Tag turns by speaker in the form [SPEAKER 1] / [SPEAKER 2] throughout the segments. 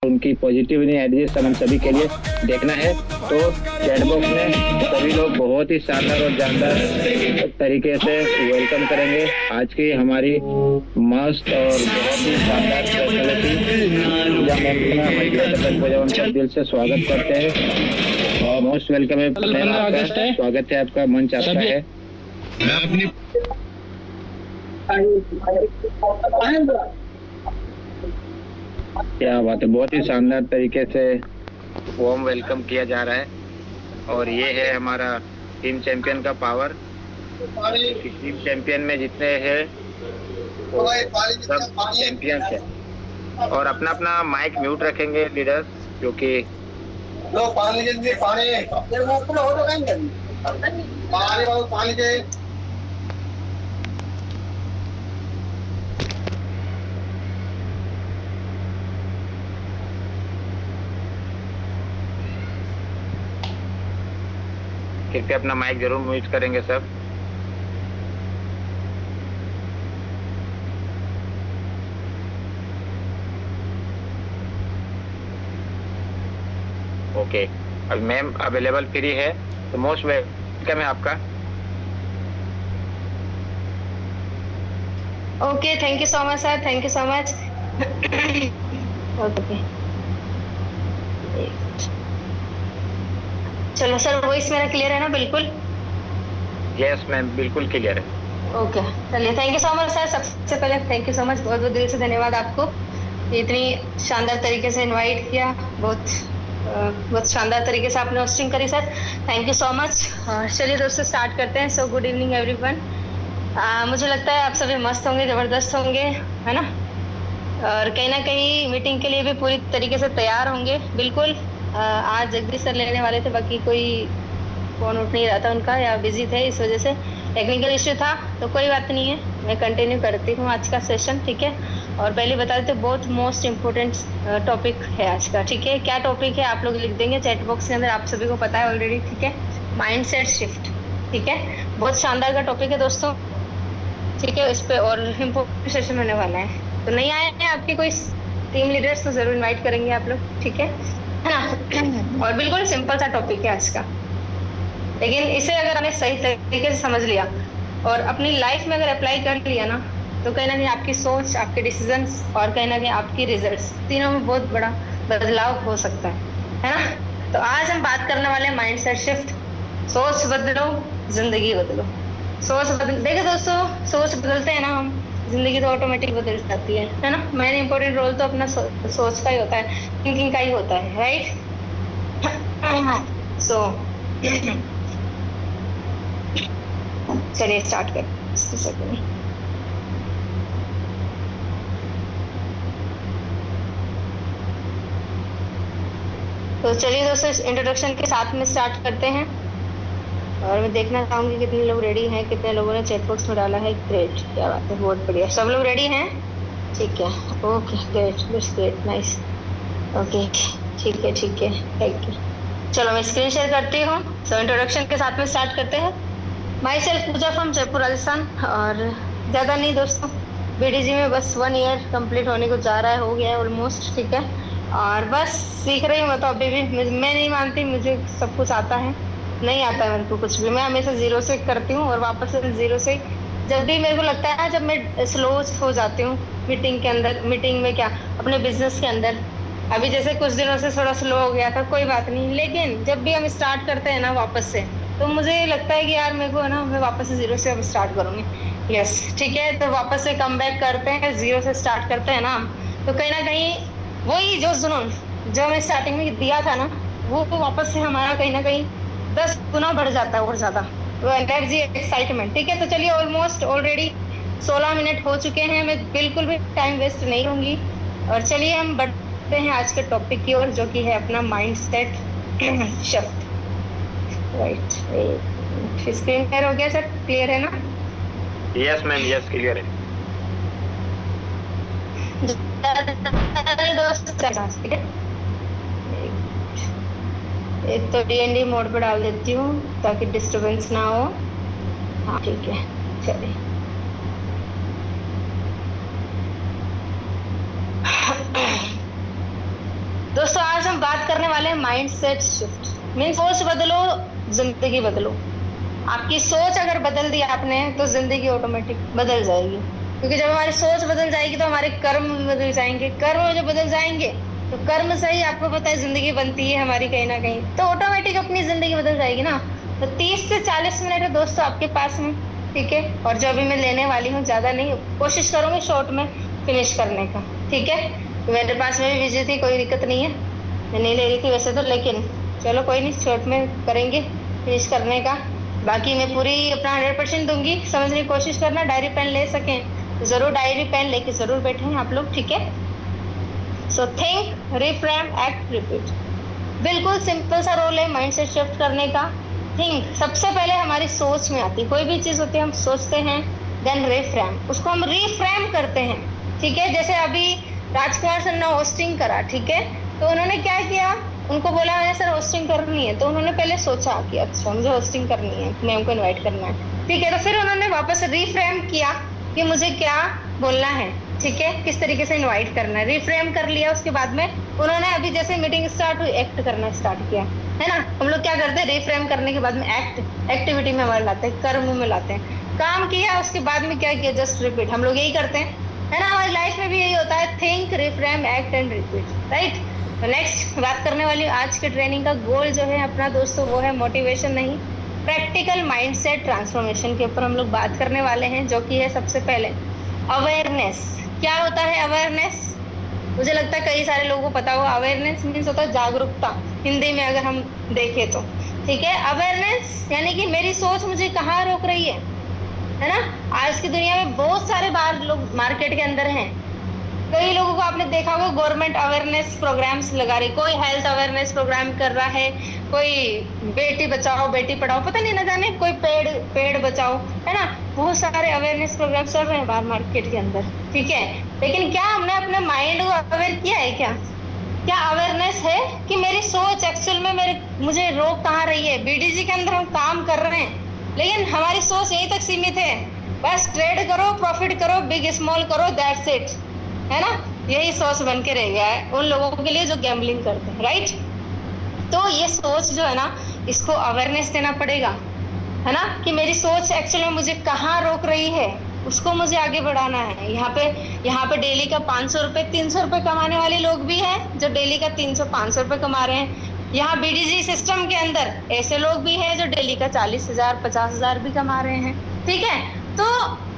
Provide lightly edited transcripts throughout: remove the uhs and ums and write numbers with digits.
[SPEAKER 1] उनकी positive energy हम सभी के लिए देखना है। तो चैट बॉक्स में सभी लोग बहुत ही शानदार और जानदार तरीके से वेलकम करेंगे आज की हमारी मस्त और बहुत ही शानदार उनका दिल से स्वागत करते हैं। मोस्ट वेलकम है, स्वागत है आपका, मंच आपका है। क्या बात है, बहुत ही शानदार तरीके से वार्म वेलकम किया जा रहा है। और ये है हमारा टीम चैंपियन का पावर। टीम चैंपियन में जितने हैं सब चैंपियंस हैं। और अपना अपना माइक म्यूट रखेंगे लीडर्स, क्योंकि कृपया अपना माइक जरूर म्यूट करेंगे सब। ओके, अब मैम अवेलेबल फ्री है तो मोस्ट वेलकम है आपका।
[SPEAKER 2] Okay, thank you so much sir, thank you so much. Okay, चलो सर, वॉइस मेरा क्लियर है ना? बिल्कुल
[SPEAKER 1] यस मैम, बिल्कुल क्लियर है।
[SPEAKER 2] ओके, चलिए, thank you so much sir. सबसे पहले थैंक यू सो मच, बहुत बहुत दिल से धन्यवाद आपको, इतनी शानदार तरीके से इनवाइट किया, बहुत शानदार तरीके से आपने होस्टिंग करी sir, thank you so much. चलिए दोस्तों, स्टार्ट करते हैं। So good evening everyone. मुझे लगता है आप सभी मस्त होंगे, ज़बरदस्त होंगे, है ना? और कहीं ना कहीं मीटिंग के लिए भी पूरी तरीके से तैयार होंगे। बिल्कुल, आज जगदीश सर लेने वाले थे, बाकी कोई फ़ोन उठ नहीं रहा था उनका, या बिजी थे, इस वजह से टेक्निकल इश्यू था। तो कोई बात नहीं है, मैं कंटिन्यू करती हूँ आज का सेशन, ठीक है? और पहले बता देते, बहुत मोस्ट इम्पोर्टेंट टॉपिक है आज का, ठीक है? क्या टॉपिक है आप लोग लिख देंगे चैट बॉक्स के अंदर, आप सभी को पता है ऑलरेडी, ठीक है? माइंडसेट शिफ्ट, ठीक है? बहुत शानदार का टॉपिक है दोस्तों, ठीक है? इस पे और इम्पोर्टेंट सेशन होने वाला है। तो नहीं आए हैं आपके कोई टीम लीडर्स तो जरूर इनवाइट करेंगे आप लोग, ठीक है ना? और बिल्कुल सिंपल सा टॉपिक है आज का, लेकिन इसे अगर हमें सही तरीके से समझ लिया और अपनी लाइफ में अगर अप्लाई कर लिया ना, तो कहीं ना कहीं आपकी सोच, आपके डिसीजंस और कहीं ना कहीं आपकी रिजल्ट्स, तीनों में बहुत बड़ा बदलाव हो सकता है ना? तो आज हम बात करने वाले हैं माइंडसेट शिफ्ट। सोच बदलो, जिंदगी बदलो। सोच बदल, देखो दोस्तों, सोच बदलते हैं ना हम, जिंदगी तो ऑटोमेटिक बदल जाती है ना? मेन इंपॉर्टेंट रोल तो अपना सोच का ही होता है, थिंकिंग का ही होता है, राइट? सो चलिए स्टार्ट करते हैं। तो चलिए दोस्तों, इंट्रोडक्शन के साथ में स्टार्ट करते हैं। और मैं देखना चाहूंगी कितने लोग रेडी हैं, कितने लोगों ने चैट बॉक्स में डाला है। ग्रेट, क्या बात है, बहुत बढ़िया, सब लोग रेडी हैं, ठीक है? Okay, great, that's great, nice. Okay, ठीक है, ठीक है, थैंक यू। चलो मैं स्क्रीन शेयर करती हूँ। सो इंट्रोडक्शन के साथ में स्टार्ट करते हैं। Myself Pooja from Jaipur Rajasthan. और ज़्यादा नहीं दोस्तों, बीडीजी में बस 1 ईयर कंप्लीट होने को जा रहा है, हो गया है ऑलमोस्ट, ठीक है? और बस सीख रही हूँ मैं तो अभी भी। मैं नहीं मानती मुझे सब कुछ आता है, नहीं आता है मेरे को कुछ भी। मैं हमेशा जीरो से करती हूँ और वापस से जीरो से। जब भी मेरे को लगता है ना, जब मैं स्लो हो जाती हूँ मीटिंग के अंदर, मीटिंग में क्या, अपने बिजनेस के अंदर, अभी जैसे कुछ दिनों से थोड़ा स्लो हो गया था, कोई बात नहीं, लेकिन जब भी हम स्टार्ट करते हैं ना वापस से, तो मुझे लगता है कि यार मेरे को ना, मैं वापस से जीरो से अब स्टार्ट करूंगी। यस, ठीक है? तो वापस से कम बैक करते हैं, जीरो से स्टार्ट करते हैं ना हम। तो कहीं ना कहीं वही जो जुनून जो हमें स्टार्टिंग में दिया था ना, वो वापस से हमारा कहीं ना कहीं 10 गुना बढ़ जाता है और ज्यादा, वो एनर्जी, एक्साइटमेंट, ठीक है? तो चलिए, ऑलमोस्ट ऑलरेडी 16 मिनट हो चुके हैं, मैं बिल्कुल भी टाइम वेस्ट नहीं लूंगी। और चलिए हम बढ़ते हैं आज के टॉपिक की ओर, जो कि है अपना mindset shift, right? Screen clear हो गया सर? क्लियर है ना?
[SPEAKER 1] यस मैम, यस क्लियर है।
[SPEAKER 2] ठीक है, एक तो डीएनडी मोड पे डाल देती हूँ ताकि डिस्टरबेंस ना हो। हाँ, ठीक है, चलिए। दोस्तों आज हम बात करने वाले हैं माइंडसेट शिफ्ट। मीन सोच बदलो, जिंदगी बदलो। आपकी सोच अगर बदल दी आपने तो जिंदगी ऑटोमेटिक बदल जाएगी, क्योंकि जब हमारी सोच बदल जाएगी तो हमारे कर्म बदल जाएंगे। कर्म जब बदल जाएंगे तो कर्म से ही आपको पता है जिंदगी बनती है हमारी कहीं ना कहीं, तो ऑटोमेटिक अपनी जिंदगी बदल जाएगी ना। तो 30 से 40 मिनट है दोस्तों आपके पास में, ठीक है। और जो अभी मैं लेने वाली हूँ ज्यादा नहीं, कोशिश करूंगी शॉर्ट में फिनिश करने का, ठीक है। तो मेरे पास में भी बिजी थी, कोई दिक्कत नहीं है, मैं नहीं ले रही थी वैसे तो, लेकिन चलो कोई नहीं, शॉर्ट में करेंगे फिनिश करने का। बाकी मैं पूरी अपना 100% दूंगी, समझने की कोशिश करना। डायरी पेन ले सकें तो जरूर डायरी पेन लेके जरूर बैठे आप लोग, ठीक है। So think, reframe, act, repeat. बिल्कुल सिंपल सा रोल है माइंडसेट शिफ्ट करने का। थिंक सबसे पहले हमारी सोच में आती है, कोई भी चीज होती है हम सोचते हैं, देन रिफ्रेम, उसको हम रिफ्रेम करते हैं, ठीक है। जैसे अभी राजकुमार सर ने होस्टिंग करा, ठीक है, तो उन्होंने क्या किया, उनको बोला है सर होस्टिंग करनी है, तो उन्होंने पहले सोचा कि अच्छा मुझे होस्टिंग करनी है, मैम को इनवाइट करना है, ठीक है। तो फिर उन्होंने वापस रिफ्रेम किया कि मुझे क्या बोलना है, ठीक है, किस तरीके से इनवाइट करना है, रिफ्रेम कर लिया। उसके बाद में उन्होंने अभी जैसे मीटिंग स्टार्ट हुई एक्ट करना स्टार्ट किया, है ना। हम लोग क्या करते हैं, रिफ्रेम करने के बाद में एक्टिविटी में हमारे लाते हैं, कर्म में लाते हैं। काम किया उसके बाद में क्या किया, जस्ट रिपीट। हम लोग यही करते हैं, है ना। हमारी लाइफ में भी यही होता है, think, reframe, act and repeat, right. तो नेक्स्ट बात करने वाली आज के ट्रेनिंग का गोल जो है अपना दोस्तों, वो है मोटिवेशन नहीं, प्रैक्टिकल माइंडसेट ट्रांसफॉर्मेशन के ऊपर हम लोग बात करने वाले हैं, जो कि है सबसे पहले अवेयरनेस। क्या होता है अवेयरनेस? मुझे लगता है कई सारे लोगों को पता होगा। अवेयरनेस मीन्स होता है जागरूकता, हिंदी में अगर हम देखें तो, ठीक है। अवेयरनेस यानी कि मेरी सोच मुझे कहाँ रोक रही है ना। आज की दुनिया में बहुत सारे बाहर लोग मार्केट के अंदर हैं। कई लोगों को आपने देखा होगा गवर्नमेंट अवेयरनेस प्रोग्राम्स लगा रही, कोई हेल्थ अवेयरनेस प्रोग्राम कर रहा है, कोई बेटी बचाओ बेटी पढ़ाओ, पता नहीं ना जाने, कोई पेड़ बचाओ, है ना। बहुत सारे अवेयरनेस प्रोग्राम चल रहे हैं बाहर मार्केट के अंदर, ठीक है। लेकिन क्या हमने अपने माइंड को अवेयर किया है? क्या अवेयरनेस है कि मेरी सोच एक्चुअल में मुझे रोक कहाँ रही है? बीडीजी के अंदर हम काम कर रहे हैं, लेकिन हमारी सोच यहीं तक सीमित है, बस ट्रेड करो, प्रॉफिट करो, बिग स्मॉल करो, दैट्स इट, है ना। यही सोच बन के रह गया है उन लोगों के लिए जो गैम्बलिंग करते हैं, राइट। तो ये सोच जो है ना, इसको अवेयरनेस देना पड़ेगा, है ना, कि मेरी सोच एक्चुअली में मुझे कहाँ रोक रही है, उसको मुझे आगे बढ़ाना है। यहाँ पे डेली का 500 रुपए 300 रुपए कमाने वाले लोग भी हैं, जो डेली का 300-500 रुपए कमा रहे हैं। यहाँ बीडीजी सिस्टम के अंदर ऐसे लोग भी हैं जो डेली का 40,000 50,000 भी कमा रहे हैं, ठीक है। तो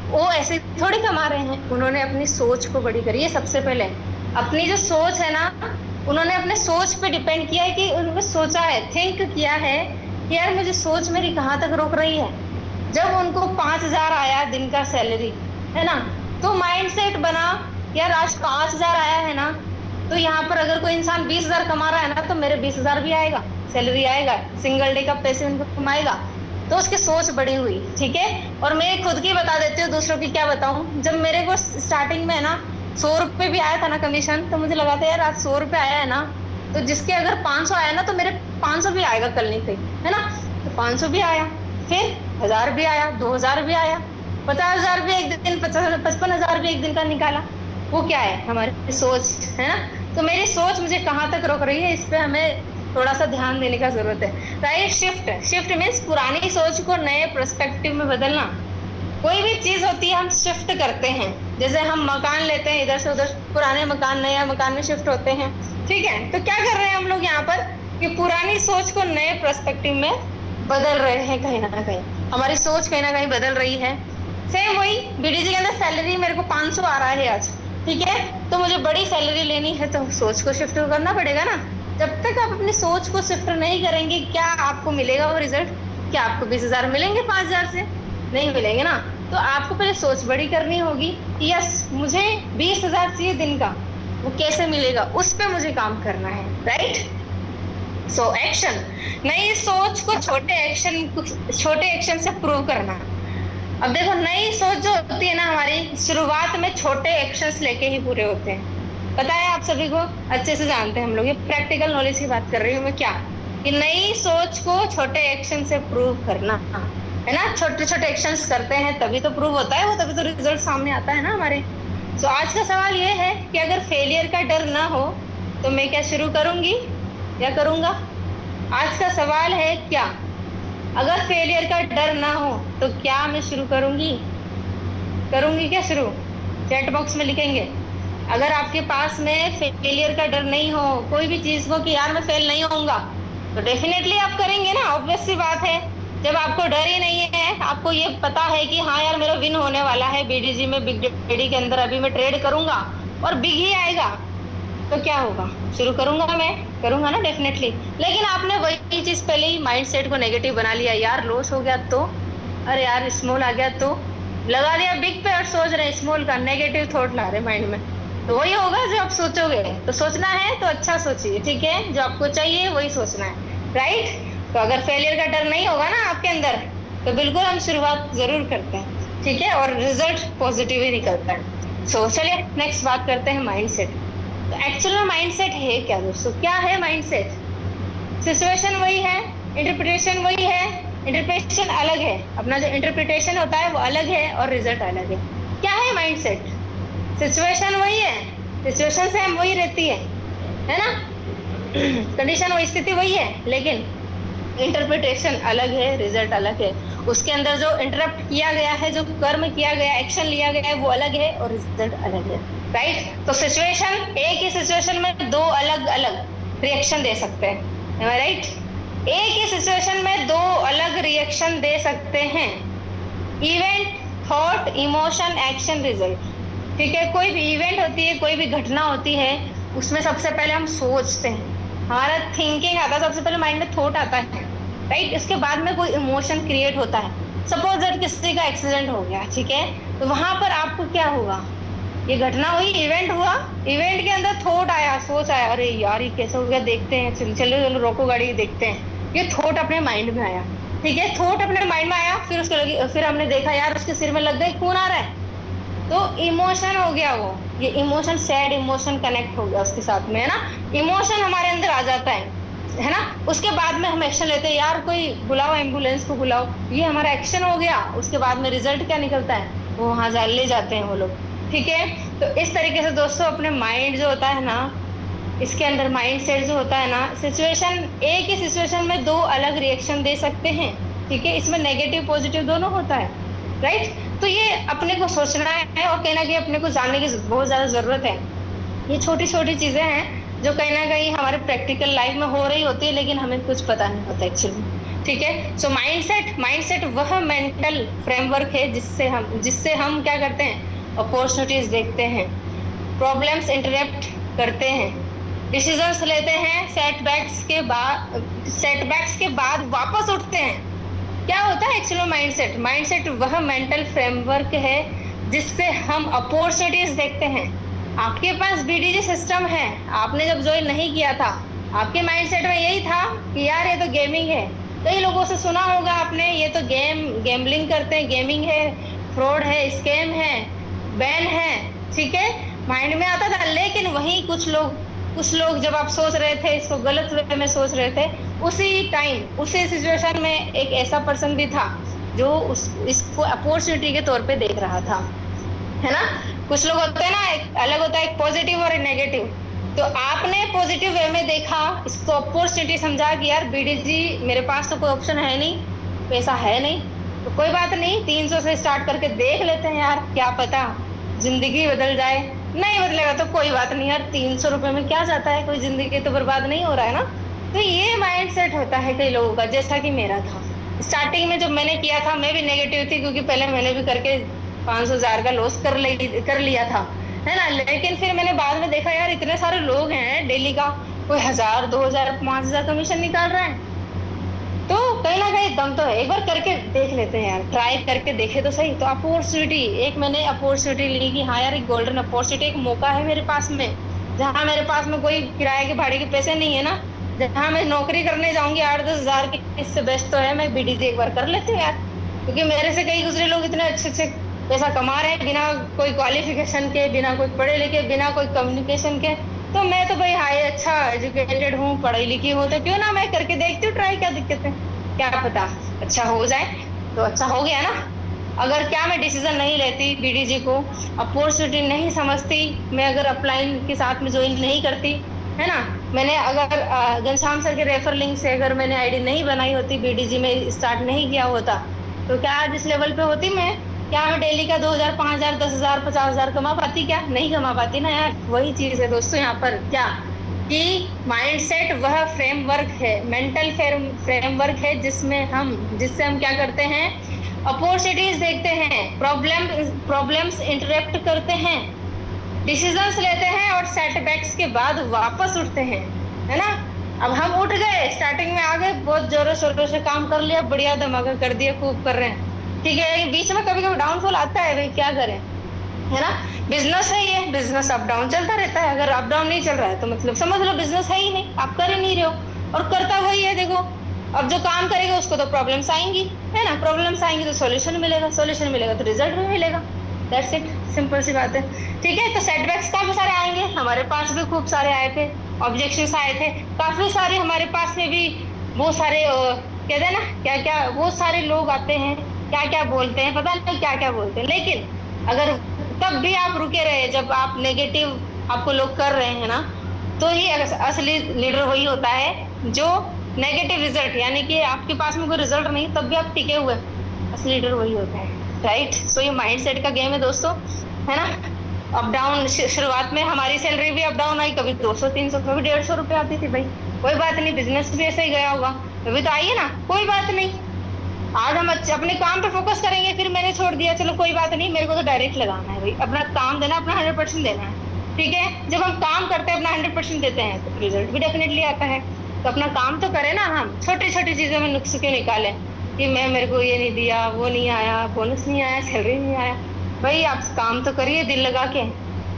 [SPEAKER 2] वो ऐसे थोड़ी कमा रहे हैं, उन्होंने अपनी सोच को बड़ी करी है। सबसे पहले अपनी जो सोच है ना, उन्होंने अपने सोच पे डिपेंड किया है कि उन्होंने सोचा है, थिंक किया है कि यार मुझे सोच मेरी कहाँ तक रोक रही है। जब उनको 5,000 आया दिन का सैलरी, है ना, तो माइंडसेट बना यार आज 5,000 आया है ना, तो यहाँ पर अगर कोई इंसान 20,000 कमा रहा है ना, तो मेरे 20,000 भी आएगा, सैलरी आएगा, सिंगल डे का पैसे उनको कमाएगा। तो उसकी सोच बड़ी हुई, ठीक है। और मैं खुद की बता देती हूँ, दूसरों की क्या बताऊँ। जब मेरे को स्टार्टिंग में है ना 100 रुपये भी आया था ना कमीशन, तो मुझे लगा था यार आज 100 रुपये आया है ना, तो जिसके अगर 500 आया ना, तो मेरे 500 भी आएगा कल नहीं कहीं, है ना। तो 500 भी आया, फिर 1,000 भी आया, 2,000 भी आया, 50,000 भी एक दिन, 55,000 भी एक दिन का निकाला। वो क्या है? हमारी सोच, है ना। तो मेरी सोच मुझे कहाँ तक रोक रही है, इस पे हमें थोड़ा सा ध्यान देने का जरूरत है, राइट। शिफ्ट मीन्स पुरानी सोच को नए पर्सपेक्टिव में बदलना। कोई भी चीज होती है हम शिफ्ट करते हैं, जैसे हम मकान लेते हैं इधर से उधर, पुराने मकान नया मकान में शिफ्ट होते हैं, ठीक है। तो क्या कर रहे हैं हम लोग यहाँ पर कि पुरानी सोच को नए पर्सपेक्टिव में बदल रहे हैं, कहीं ना कहीं हमारी सोच कहीं ना कहीं बदल रही है। सेम वही बीडीजी के अंदर सैलरी मेरे को 500 आ रहा है आज, ठीक है, तो मुझे बड़ी सैलरी लेनी है, तो सोच को शिफ्ट करना पड़ेगा ना। जब तक आप अपनी सोच को शिफ्ट नहीं करेंगे, क्या आपको मिलेगा वो रिजल्ट? क्या आपको 20,000 मिलेंगे 5,000 से? नहीं मिलेंगे ना। तो आपको पहले सोच बड़ी करनी होगी कि यस मुझे 20,000 चाहिए दिन का, वो कैसे मिलेगा, उस पर मुझे काम करना है, राइट। सो एक्शन, नई सोच को छोटे एक्शन से प्रूव करना। अब देखो नई सोच जो होती है ना हमारी, शुरुआत में छोटे एक्शंस लेके ही पूरे होते हैं। पता है आप सभी को, अच्छे से जानते हैं हम लोग, ये प्रैक्टिकल नॉलेज की बात कर रही हूँ मैं। क्या कि नई सोच को छोटे एक्शन से प्रूव करना, है ना। छोटे छोटे एक्शंस करते हैं तभी तो प्रूव होता है वो, तभी तो रिजल्ट सामने आता है ना हमारे। तो आज का सवाल ये है कि अगर फेलियर का डर ना हो तो मैं क्या शुरू करूंगी या करूंगा? आज का सवाल है क्या? अगर फेलियर का डर ना हो तो क्या मैं शुरू करूंगी? करूंगी क्या शुरू? चैट बॉक्स में लिखेंगे। अगर आपके पास में फेलियर का डर नहीं हो कोई भी चीज को कि यार मैं फेल नहीं होऊंगा, तो डेफिनेटली आप करेंगे ना, ऑब्वियस सी बात है। जब आपको डर ही नहीं है, आपको ये पता है कि हाँ यार मेरा विन होने वाला है बीडीजी में, बिग डैडी के अंदर अभी मैं ट्रेड करूंगा और बिग ही आएगा, तो क्या होगा? शुरू करूंगा, मैं करूंगा ना डेफिनेटली। लेकिन आपने वही चीज पहले ही माइंड सेट को नेगेटिव बना लिया, यार लॉस हो गया तो, अरे यार स्मॉल आ गया तो, लगा दिया बिग पे और सोच रहे स्मॉल का, नेगेटिव थॉट ला रहे माइंड में। तो वही होगा जो आप सोचोगे। तो सोचना है तो अच्छा सोचिए, ठीक है? जो आपको चाहिए वही सोचना है, राइट? तो अगर फेलियर का डर नहीं होगा ना आपके अंदर, तो बिल्कुल हम शुरुआत जरूर करते हैं, ठीक है? और रिजल्ट पॉजिटिव ही निकलता है। सो चलिए नेक्स्ट बात करते हैं माइंडसेट। तो एक्चुअल में माइंडसेट है क्या दोस्तों? क्या है माइंडसेट? सिचुएशन वही है, इंटरप्रिटेशन वही है, इंटरप्रिटेशन अलग है। अपना जो इंटरप्रिटेशन होता है वो अलग है और रिजल्ट अलग है। क्या है माइंडसेट? सिचुएशन वही है, सिचुएशन से हम वही रहती है ना? कंडीशन वही, स्थिति वही है, लेकिन इंटरप्रिटेशन अलग है, रिजल्ट अलग है। उसके अंदर जो इंटरप्ट किया गया है, जो कर्म किया गया, एक्शन लिया गया है, वो अलग है और रिजल्ट अलग है, राइट? तो सिचुएशन, एक ही सिचुएशन में दो अलग अलग रिएक्शन दे सकते हैं, राइट? एक ही सिचुएशन में दो अलग रिएक्शन दे सकते हैं। Event, thought, emotion, action, result, ठीक है? कोई भी इवेंट होती है, कोई भी घटना होती है, उसमें सबसे पहले हम सोचते हैं, हमारा थिंकिंग आता है, सबसे पहले माइंड में थॉट आता है, राइट? इसके बाद में कोई इमोशन क्रिएट होता है। सपोज दैट किसी का एक्सीडेंट हो गया, ठीक है? तो वहां पर आपको क्या होगा? ये घटना हुई, इवेंट हुआ, इवेंट के अंदर थॉट आया, सोच आया, अरे यार ये कैसे हो गया, देखते हैं, चलो चलो रोको गाड़ी, देखते हैं। ये थॉट अपने माइंड में आया, ठीक है? थॉट अपने माइंड में आया, फिर उसके लगी, फिर हमने देखा यार उसके सिर में लग गई, खून आ रहा है, तो इमोशन हो गया वो। ये इमोशन, सैड इमोशन कनेक्ट हो गया उसके साथ में, है ना? इमोशन हमारे अंदर आ जाता है ना? उसके बाद में हम एक्शन लेते हैं, यार कोई बुलाओ, एम्बुलेंस को बुलाओ, ये हमारा एक्शन हो गया। उसके बाद में रिजल्ट क्या निकलता है? वो वहां ले जाते हैं वो लोग, ठीक है? तो इस तरीके से दोस्तों अपने माइंड जो होता है ना, इसके अंदर माइंड सेट जो होता है ना, सिचुएशन, एक ही सिचुएशन में दो अलग रिएक्शन दे सकते हैं, ठीक है? इसमें नेगेटिव पॉजिटिव दोनों होता है, राइट? तो ये अपने को सोचना है और कहीं ना कहीं अपने को जानने की बहुत ज्यादा जरूरत है। ये छोटी छोटी चीजें हैं जो कहीं ना कहीं हमारे प्रैक्टिकल लाइफ में हो रही होती है, लेकिन हमें कुछ पता नहीं होता एक्चुअली, ठीक है? सो माइंडसेट वह मेंटल फ्रेमवर्क है जिससे हम क्या करते हैं? अपॉर्चुनिटीज देखते हैं, प्रॉब्लम्स इंटरप्ट करते हैं, डिसीजंस लेते हैं, सेटबैक्स के बाद वापस उठते हैं। क्या होता है एक्चुअली माइंडसेट वह मेंटल फ्रेमवर्क है जिससे हम अपॉर्चुनिटीज देखते हैं। आपके पास बीडीजी सिस्टम है, आपने जब ज्वाइन नहीं किया था, आपके माइंडसेट में यही था कि यार ये तो गेमिंग है। कई लोगों से सुना होगा आपने, ये तो गैम्बलिंग करते हैं, गेमिंग है, फ्रॉड है, स्कैम है, बैन है, ठीक है? माइंड में आता था। लेकिन वही कुछ लोग जब आप सोच रहे थे, इसको गलत वे में सोच रहे थे, उसी टाइम, उसी सिचुएशन में एक ऐसा पर्सन भी था जो इसको अपॉर्चुनिटी के तौर पे देख रहा था, है ना? कुछ लोग होते हैं ना, एक अलग होता है, एक पॉजिटिव और एक नेगेटिव। तो आपने पॉजिटिव वे में देखा, इसको अपॉर्चुनिटी समझा कि यार बीडीजी मेरे पास तो कोई ऑप्शन है नहीं, पैसा है नहीं, तो कोई बात नहीं, 300 से स्टार्ट करके देख लेते हैं यार, क्या पता जिंदगी बदल जाए। नहीं बदलेगा तो कोई बात नहीं यार, 300 रुपए में क्या जाता है, कोई जिंदगी तो बर्बाद नहीं हो रहा है ना? तो ये माइंडसेट होता है कई लोगों का, जैसा कि मेरा था। स्टार्टिंग में जब मैंने किया था, मैं भी नेगेटिव थी, क्योंकि पहले मैंने भी करके 500,000 का लॉस कर लिया था, है ना? लेकिन फिर मैंने बाद में देखा यार इतने सारे लोग हैं, डेली का कोई 1000, 2000, 5000 कमीशन निकाल रहा है, तो कहीं ना कहीं दम तो है। एक बार करके देख लेते हैं यार, ट्राई करके देखे तो सही। तो अपॉर्चुनिटी, एक मैंने अपॉर्चुनिटी ली कि हाँ यार एक गोल्डन अपॉर्चुनिटी, एक मौका है मेरे पास में, जहाँ मेरे पास में कोई किराए के भाड़े के पैसे नहीं है ना, जहाँ मैं नौकरी करने जाऊंगी 8-10 हजार की, इससे बेस्ट तो है मैं बीडीजी एक बार कर लेती हूँ यार। क्योंकि मेरे से कई दूसरे लोग इतने अच्छे पैसा कमा रहे हैं बिना कोई क्वालिफिकेशन के, बिना कोई पढ़े लिखे, बिना कोई कम्युनिकेशन के। तो मैं तो भाई हाई अच्छा एजुकेटेड हूँ, पढ़ी लिखी हूँ, तो क्यों ना मैं करके देखती हूँ ट्राई, क्या दिक्कत है, क्या पता अच्छा हो जाए। तो अच्छा हो गया ना। अगर क्या मैं डिसीजन नहीं लेती, बीडीजी को अपॉर्चुनिटी नहीं समझती, मैं अगर अपलाइन के साथ में ज्वाइन नहीं करती, है ना। मैंने अगर घनश्याम सर के रेफर लिंक से अगर मैंने आईडी नहीं बनाई होती, बीडीजी में स्टार्ट नहीं किया होता, तो क्या आज इस लेवल पे होती मैं? क्या मैं डेली का 2,000, 5,000, 10,000, 50,000 कमा पाती? क्या नहीं कमा पाती ना यार। वही चीज है दोस्तों यहाँ पर, क्या कि माइंडसेट वह फ्रेमवर्क है, मेंटल फ्रेमवर्क है जिससे हम क्या करते हैं, अपॉर्चुनिटीज देखते हैं, प्रॉब्लम्स इंटरेक्ट करते हैं, डिसीजंस लेते हैं और सेटबैक्स के बाद वापस उठते हैं, है ना। अब हम उठ गए, स्टार्टिंग में आ गए, बहुत जोरों शोरों से काम कर लिया, बढ़िया धमाका कर दिया, खूब कर रहे हैं, ठीक है। बीच में कभी कभी डाउनफॉल आता है भाई, क्या करें, है ना। बिजनेस है ये, बिजनेस अप डाउन चलता रहता है। अगर अप डाउन नहीं चल रहा है तो मतलब समझ लो बिजनेस है ही नहीं, आप कर ही नहीं रहे हो, और करता वही है। देखो अब जो काम करेगा उसको तो प्रॉब्लम्स आएंगी, है ना, प्रॉब्लम्स आएंगी तो सॉल्यूशन मिलेगा, सॉल्यूशन मिलेगा तो रिजल्ट भी मिलेगा। दैट्स इट, सिंपल सी बात है, ठीक है। तो सेटबैक्स काफी सारे आएंगे, हमारे पास भी खूब सारे आए थे, ऑब्जेक्शंस आए थे काफी सारे, हमारे पास में भी बहुत सारे कहते हैं ना क्या क्या, बहुत सारे लोग आते हैं, क्या क्या बोलते हैं, पता नहीं क्या क्या बोलते हैं। लेकिन अगर तब भी आप रुके रहे, जब आप नेगेटिव आपको लोग कर रहे हैं ना, तो ही असली लीडर वही होता है जो नेगेटिव रिजल्ट, यानी कि आपके पास में कोई रिजल्ट नहीं तब भी आप टिके हुए, असली लीडर वही होता है, राइट। सो ये माइंडसेट का गेम है दोस्तों, है ना। अप डाउन, शुरुआत में हमारी सैलरी भी अप डाउन आई, कभी 200, 300, कभी 150 रुपये आती थी भाई, कोई बात नहीं, बिजनेस भी ऐसे ही गया होगा, कभी तो आई है ना, कोई बात नहीं। आज हम अपने काम पे फोकस करेंगे, फिर मैंने छोड़ दिया, चलो कोई बात नहीं, मेरे को तो डायरेक्ट लगाना है भाई, अपना काम देना, अपना 100% देना है, ठीक है। जब हम काम करते हैं, अपना 100% देते हैं, तो रिजल्ट भी डेफिनेटली आता है। तो अपना काम तो करें ना, हम छोटी छोटी चीजों में नुक्स क्यों निकालें कि मेरे को ये नहीं दिया, वो नहीं आया, बोनस नहीं आया, सैलरी नहीं आया। भाई आप काम तो करिए दिल लगा के,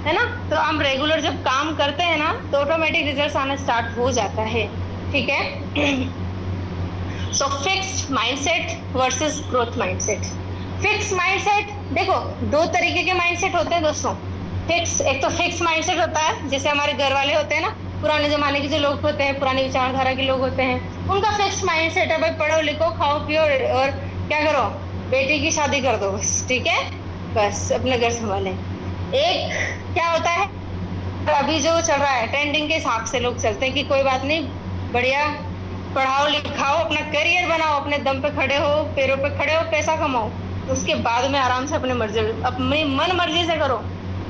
[SPEAKER 2] है ना। तो हम रेगुलर जब काम करते हैं ना, तो ऑटोमेटिक रिजल्ट आना स्टार्ट हो जाता है, ठीक है। सो fixed mindset versus growth mindset. Fix mindset, देखो दो तरीके के माइंडसेट होते हैं दोस्तों। फिक्स, एक तो फिक्स माइंडसेट होता है, जैसे हमारे घर वाले होते हैं ना, पुराने जमाने के जो लोग होते हैं, पुरानी विचारधारा के लोग होते हैं, उनका फिक्स माइंडसेट है भाई, पढ़ो लिखो खाओ पियो और क्या करो, बेटी की शादी कर दो बस, ठीक है, बस अपने घर संभालें। एक क्या होता है, अभी जो चल रहा है ट्रेंडिंग के हिसाब से लोग चलते हैं कि कोई बात नहीं, बढ़िया पढ़ाओ लिखाओ, अपना करियर बनाओ, अपने दम पे खड़े हो, पैरों पे खड़े हो, पैसा कमाओ, उसके बाद में आराम से अपनी मन मर्जी से करो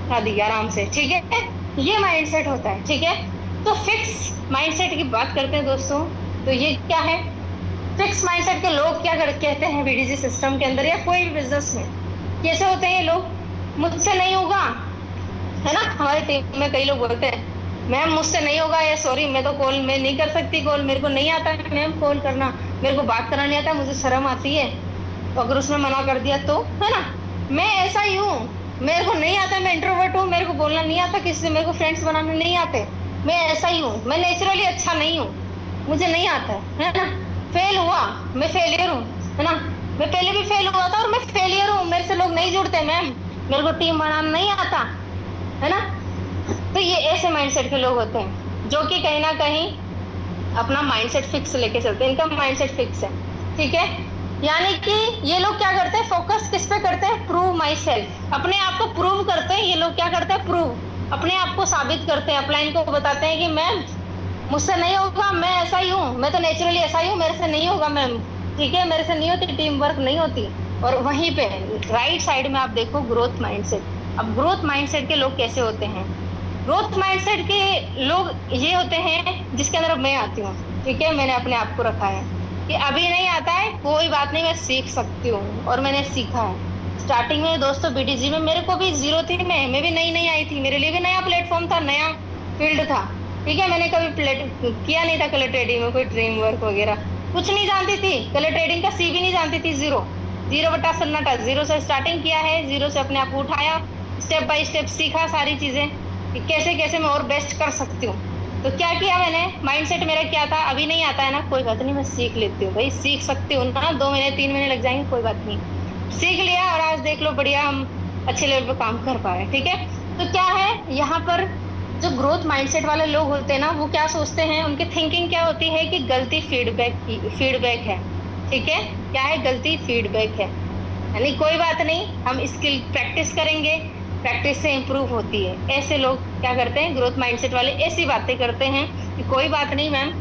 [SPEAKER 2] शादी आराम से, ठीक है। ये माइंडसेट होता है, ठीक है। तो फिक्स माइंडसेट की बात करते हैं दोस्तों, तो ये क्या है, फिक्स माइंडसेट के लोग क्या कहते हैं बीडीजी सिस्टम के अंदर या कोई भी बिजनेस में, कैसे होते हैं ये लोग, मुझसे नहीं होगा, है ना। हमारे टीम में कई लोग बोलते हैं मैम मुझसे नहीं होगा, या सॉरी मैं तो कॉल में नहीं कर सकती, कॉल मेरे को नहीं आता है मैम कॉल करना, मेरे को बात करना नहीं आता, मुझे शर्म आती है, तो अगर उसने मना कर दिया तो, है ना। मैं ऐसा ही हूँ, मेरे को नहीं आता, मैं इंट्रोवर्ट हूँ, मेरे को बोलना नहीं आता किसी से, मेरे को फ्रेंड्स बनाने नहीं आते, मैं ऐसा ही हूँ, मैं नेचुरली अच्छा नहीं हूँ, मुझे नहीं आता है ना। फेल हुआ, मैं फेलियर हूँ, है ना। मैं पहले भी फेल हुआ था और मैं फेलियर हूँ, मेरे से लोग नहीं जुड़ते मैम, मेरे को टीम बनाना नहीं आता, है ना। तो ये ऐसे माइंडसेट के लोग होते हैं जो कि कहीं ना कहीं अपना माइंडसेट फिक्स लेके चलते हैं, इनका माइंडसेट फिक्स है, ठीक है। यानी कि ये लोग क्या करते हैं, फोकस किस पे करते हैं, प्रूव माई सेल्फ, अपने आप को प्रूव करते हैं। ये लोग क्या करते हैं, प्रूव, अपने आप को साबित करते हैं, अपलाइन को बताते हैं कि मैम मुझसे नहीं होगा, मैं ऐसा ही हूँ, मैं तो नेचुरली ऐसा ही हूँ, मेरे से नहीं होगा मैम, ठीक है, मेरे से नहीं होती, टीम वर्क नहीं होती। और वहीं पे राइट साइड में आप देखो ग्रोथ माइंडसेट। अब ग्रोथ माइंडसेट के लोग कैसे होते हैं, ग्रोथ माइंडसेट के लोग ये होते हैं जिसके अंदर मैं आती हूँ, ठीक है। मैंने अपने आप को रखा है कि अभी नहीं आता है कोई बात नहीं, मैं सीख सकती हूँ, और मैंने सीखा है। स्टार्टिंग में दोस्तों बीडीजी में मेरे को भी जीरो थी, मैं भी नई आई थी, मेरे लिए भी नया प्लेटफॉर्म था, नया फील्ड था, ठीक है। मैंने कभी किया नहीं था कलर ट्रेडिंग में, कोई ड्रीम वर्क वगैरह कुछ नहीं जानती थी, कलर ट्रेडिंग का सी भी नहीं जानती थी, जीरो बटा सन्नाटा, जीरो से स्टार्टिंग किया है, जीरो से अपने आप को उठाया, स्टेप बाय स्टेप सीखा सारी चीजें कि कैसे कैसे मैं और बेस्ट कर सकती हूँ। तो क्या किया मैंने, माइंडसेट मेरा क्या था, अभी नहीं आता है ना, कोई बात नहीं, मैं सीख लेती हूँ भाई, सीख सकती हूँ ना, 2 महीने 3 महीने लग जाएंगे, कोई बात नहीं, सीख लिया, और आज देख लो बढ़िया हम अच्छे लेवल पे काम कर पा रहे हैं, ठीक है। तो क्या है यहाँ पर, जो ग्रोथ माइंडसेट वाले लोग होते हैं ना, वो क्या सोचते हैं, उनकी थिंकिंग क्या होती है कि गलती फीडबैक है, ठीक है। क्या है, गलती फीडबैक है, यानी कोई बात नहीं, हम स्किल प्रैक्टिस करेंगे, प्रैक्टिस से इम्प्रूव होती है। ऐसे लोग क्या करते हैं, ग्रोथ माइंडसेट वाले ऐसी बातें करते हैं कि कोई बात नहीं मैम,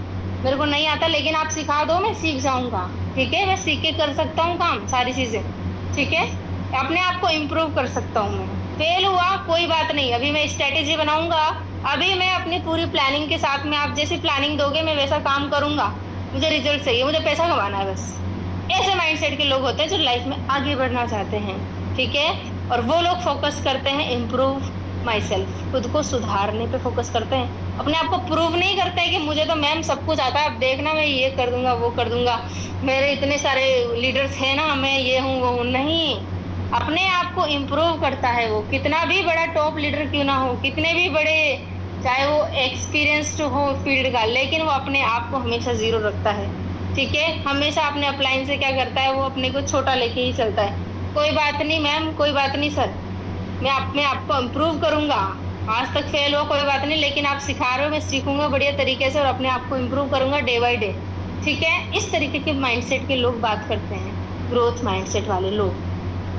[SPEAKER 2] मेरे को नहीं आता लेकिन आप सिखा दो, मैं सीख जाऊंगा, ठीक है, मैं सीख के कर सकता हूँ काम, सारी चीजें, ठीक है, अपने आप को इम्प्रूव कर सकता हूँ मैं। फेल हुआ कोई बात नहीं, अभी मैं स्ट्रेटेजी बनाऊंगा, अभी मैं अपनी पूरी प्लानिंग के साथ में, आप जैसी प्लानिंग दोगे मैं वैसा काम करूंगा, मुझे रिजल्ट चाहिए, मुझे पैसा कमाना है बस। ऐसे माइंडसेट के लोग होते हैं जो लाइफ में आगे बढ़ना चाहते हैं, ठीक है। और वो लोग फोकस करते हैं इम्प्रूव माई सेल्फ, खुद को सुधारने पे फोकस करते हैं, अपने आप को प्रूव नहीं करते हैं कि मुझे तो मैम सब कुछ आता है, अब देखना मैं ये कर दूंगा वो कर दूंगा, मेरे इतने सारे लीडर्स हैं ना, मैं ये हूँ वो हूँ। नहीं, अपने आप को इम्प्रूव करता है वो, कितना भी बड़ा टॉप लीडर क्यों ना हो, कितने भी बड़े, चाहे वो एक्सपीरियंस्ड हो फील्ड का, लेकिन वो अपने आप को हमेशा जीरो रखता है, ठीक है। हमेशा अपने अपलाइन से क्या करता है, वो अपने को छोटा लेके ही चलता है। कोई बात नहीं मैम, कोई बात नहीं सर, मैं आपको इम्प्रूव करूंगा, आज तक फेल हुआ कोई बात नहीं, लेकिन आप सिखा रहे हो, मैं सीखूंगा बढ़िया तरीके से और अपने आप को इम्प्रूव करूंगा डे बाय डे, ठीक है। इस तरीके के माइंडसेट के लोग बात करते हैं, ग्रोथ माइंडसेट वाले लोग।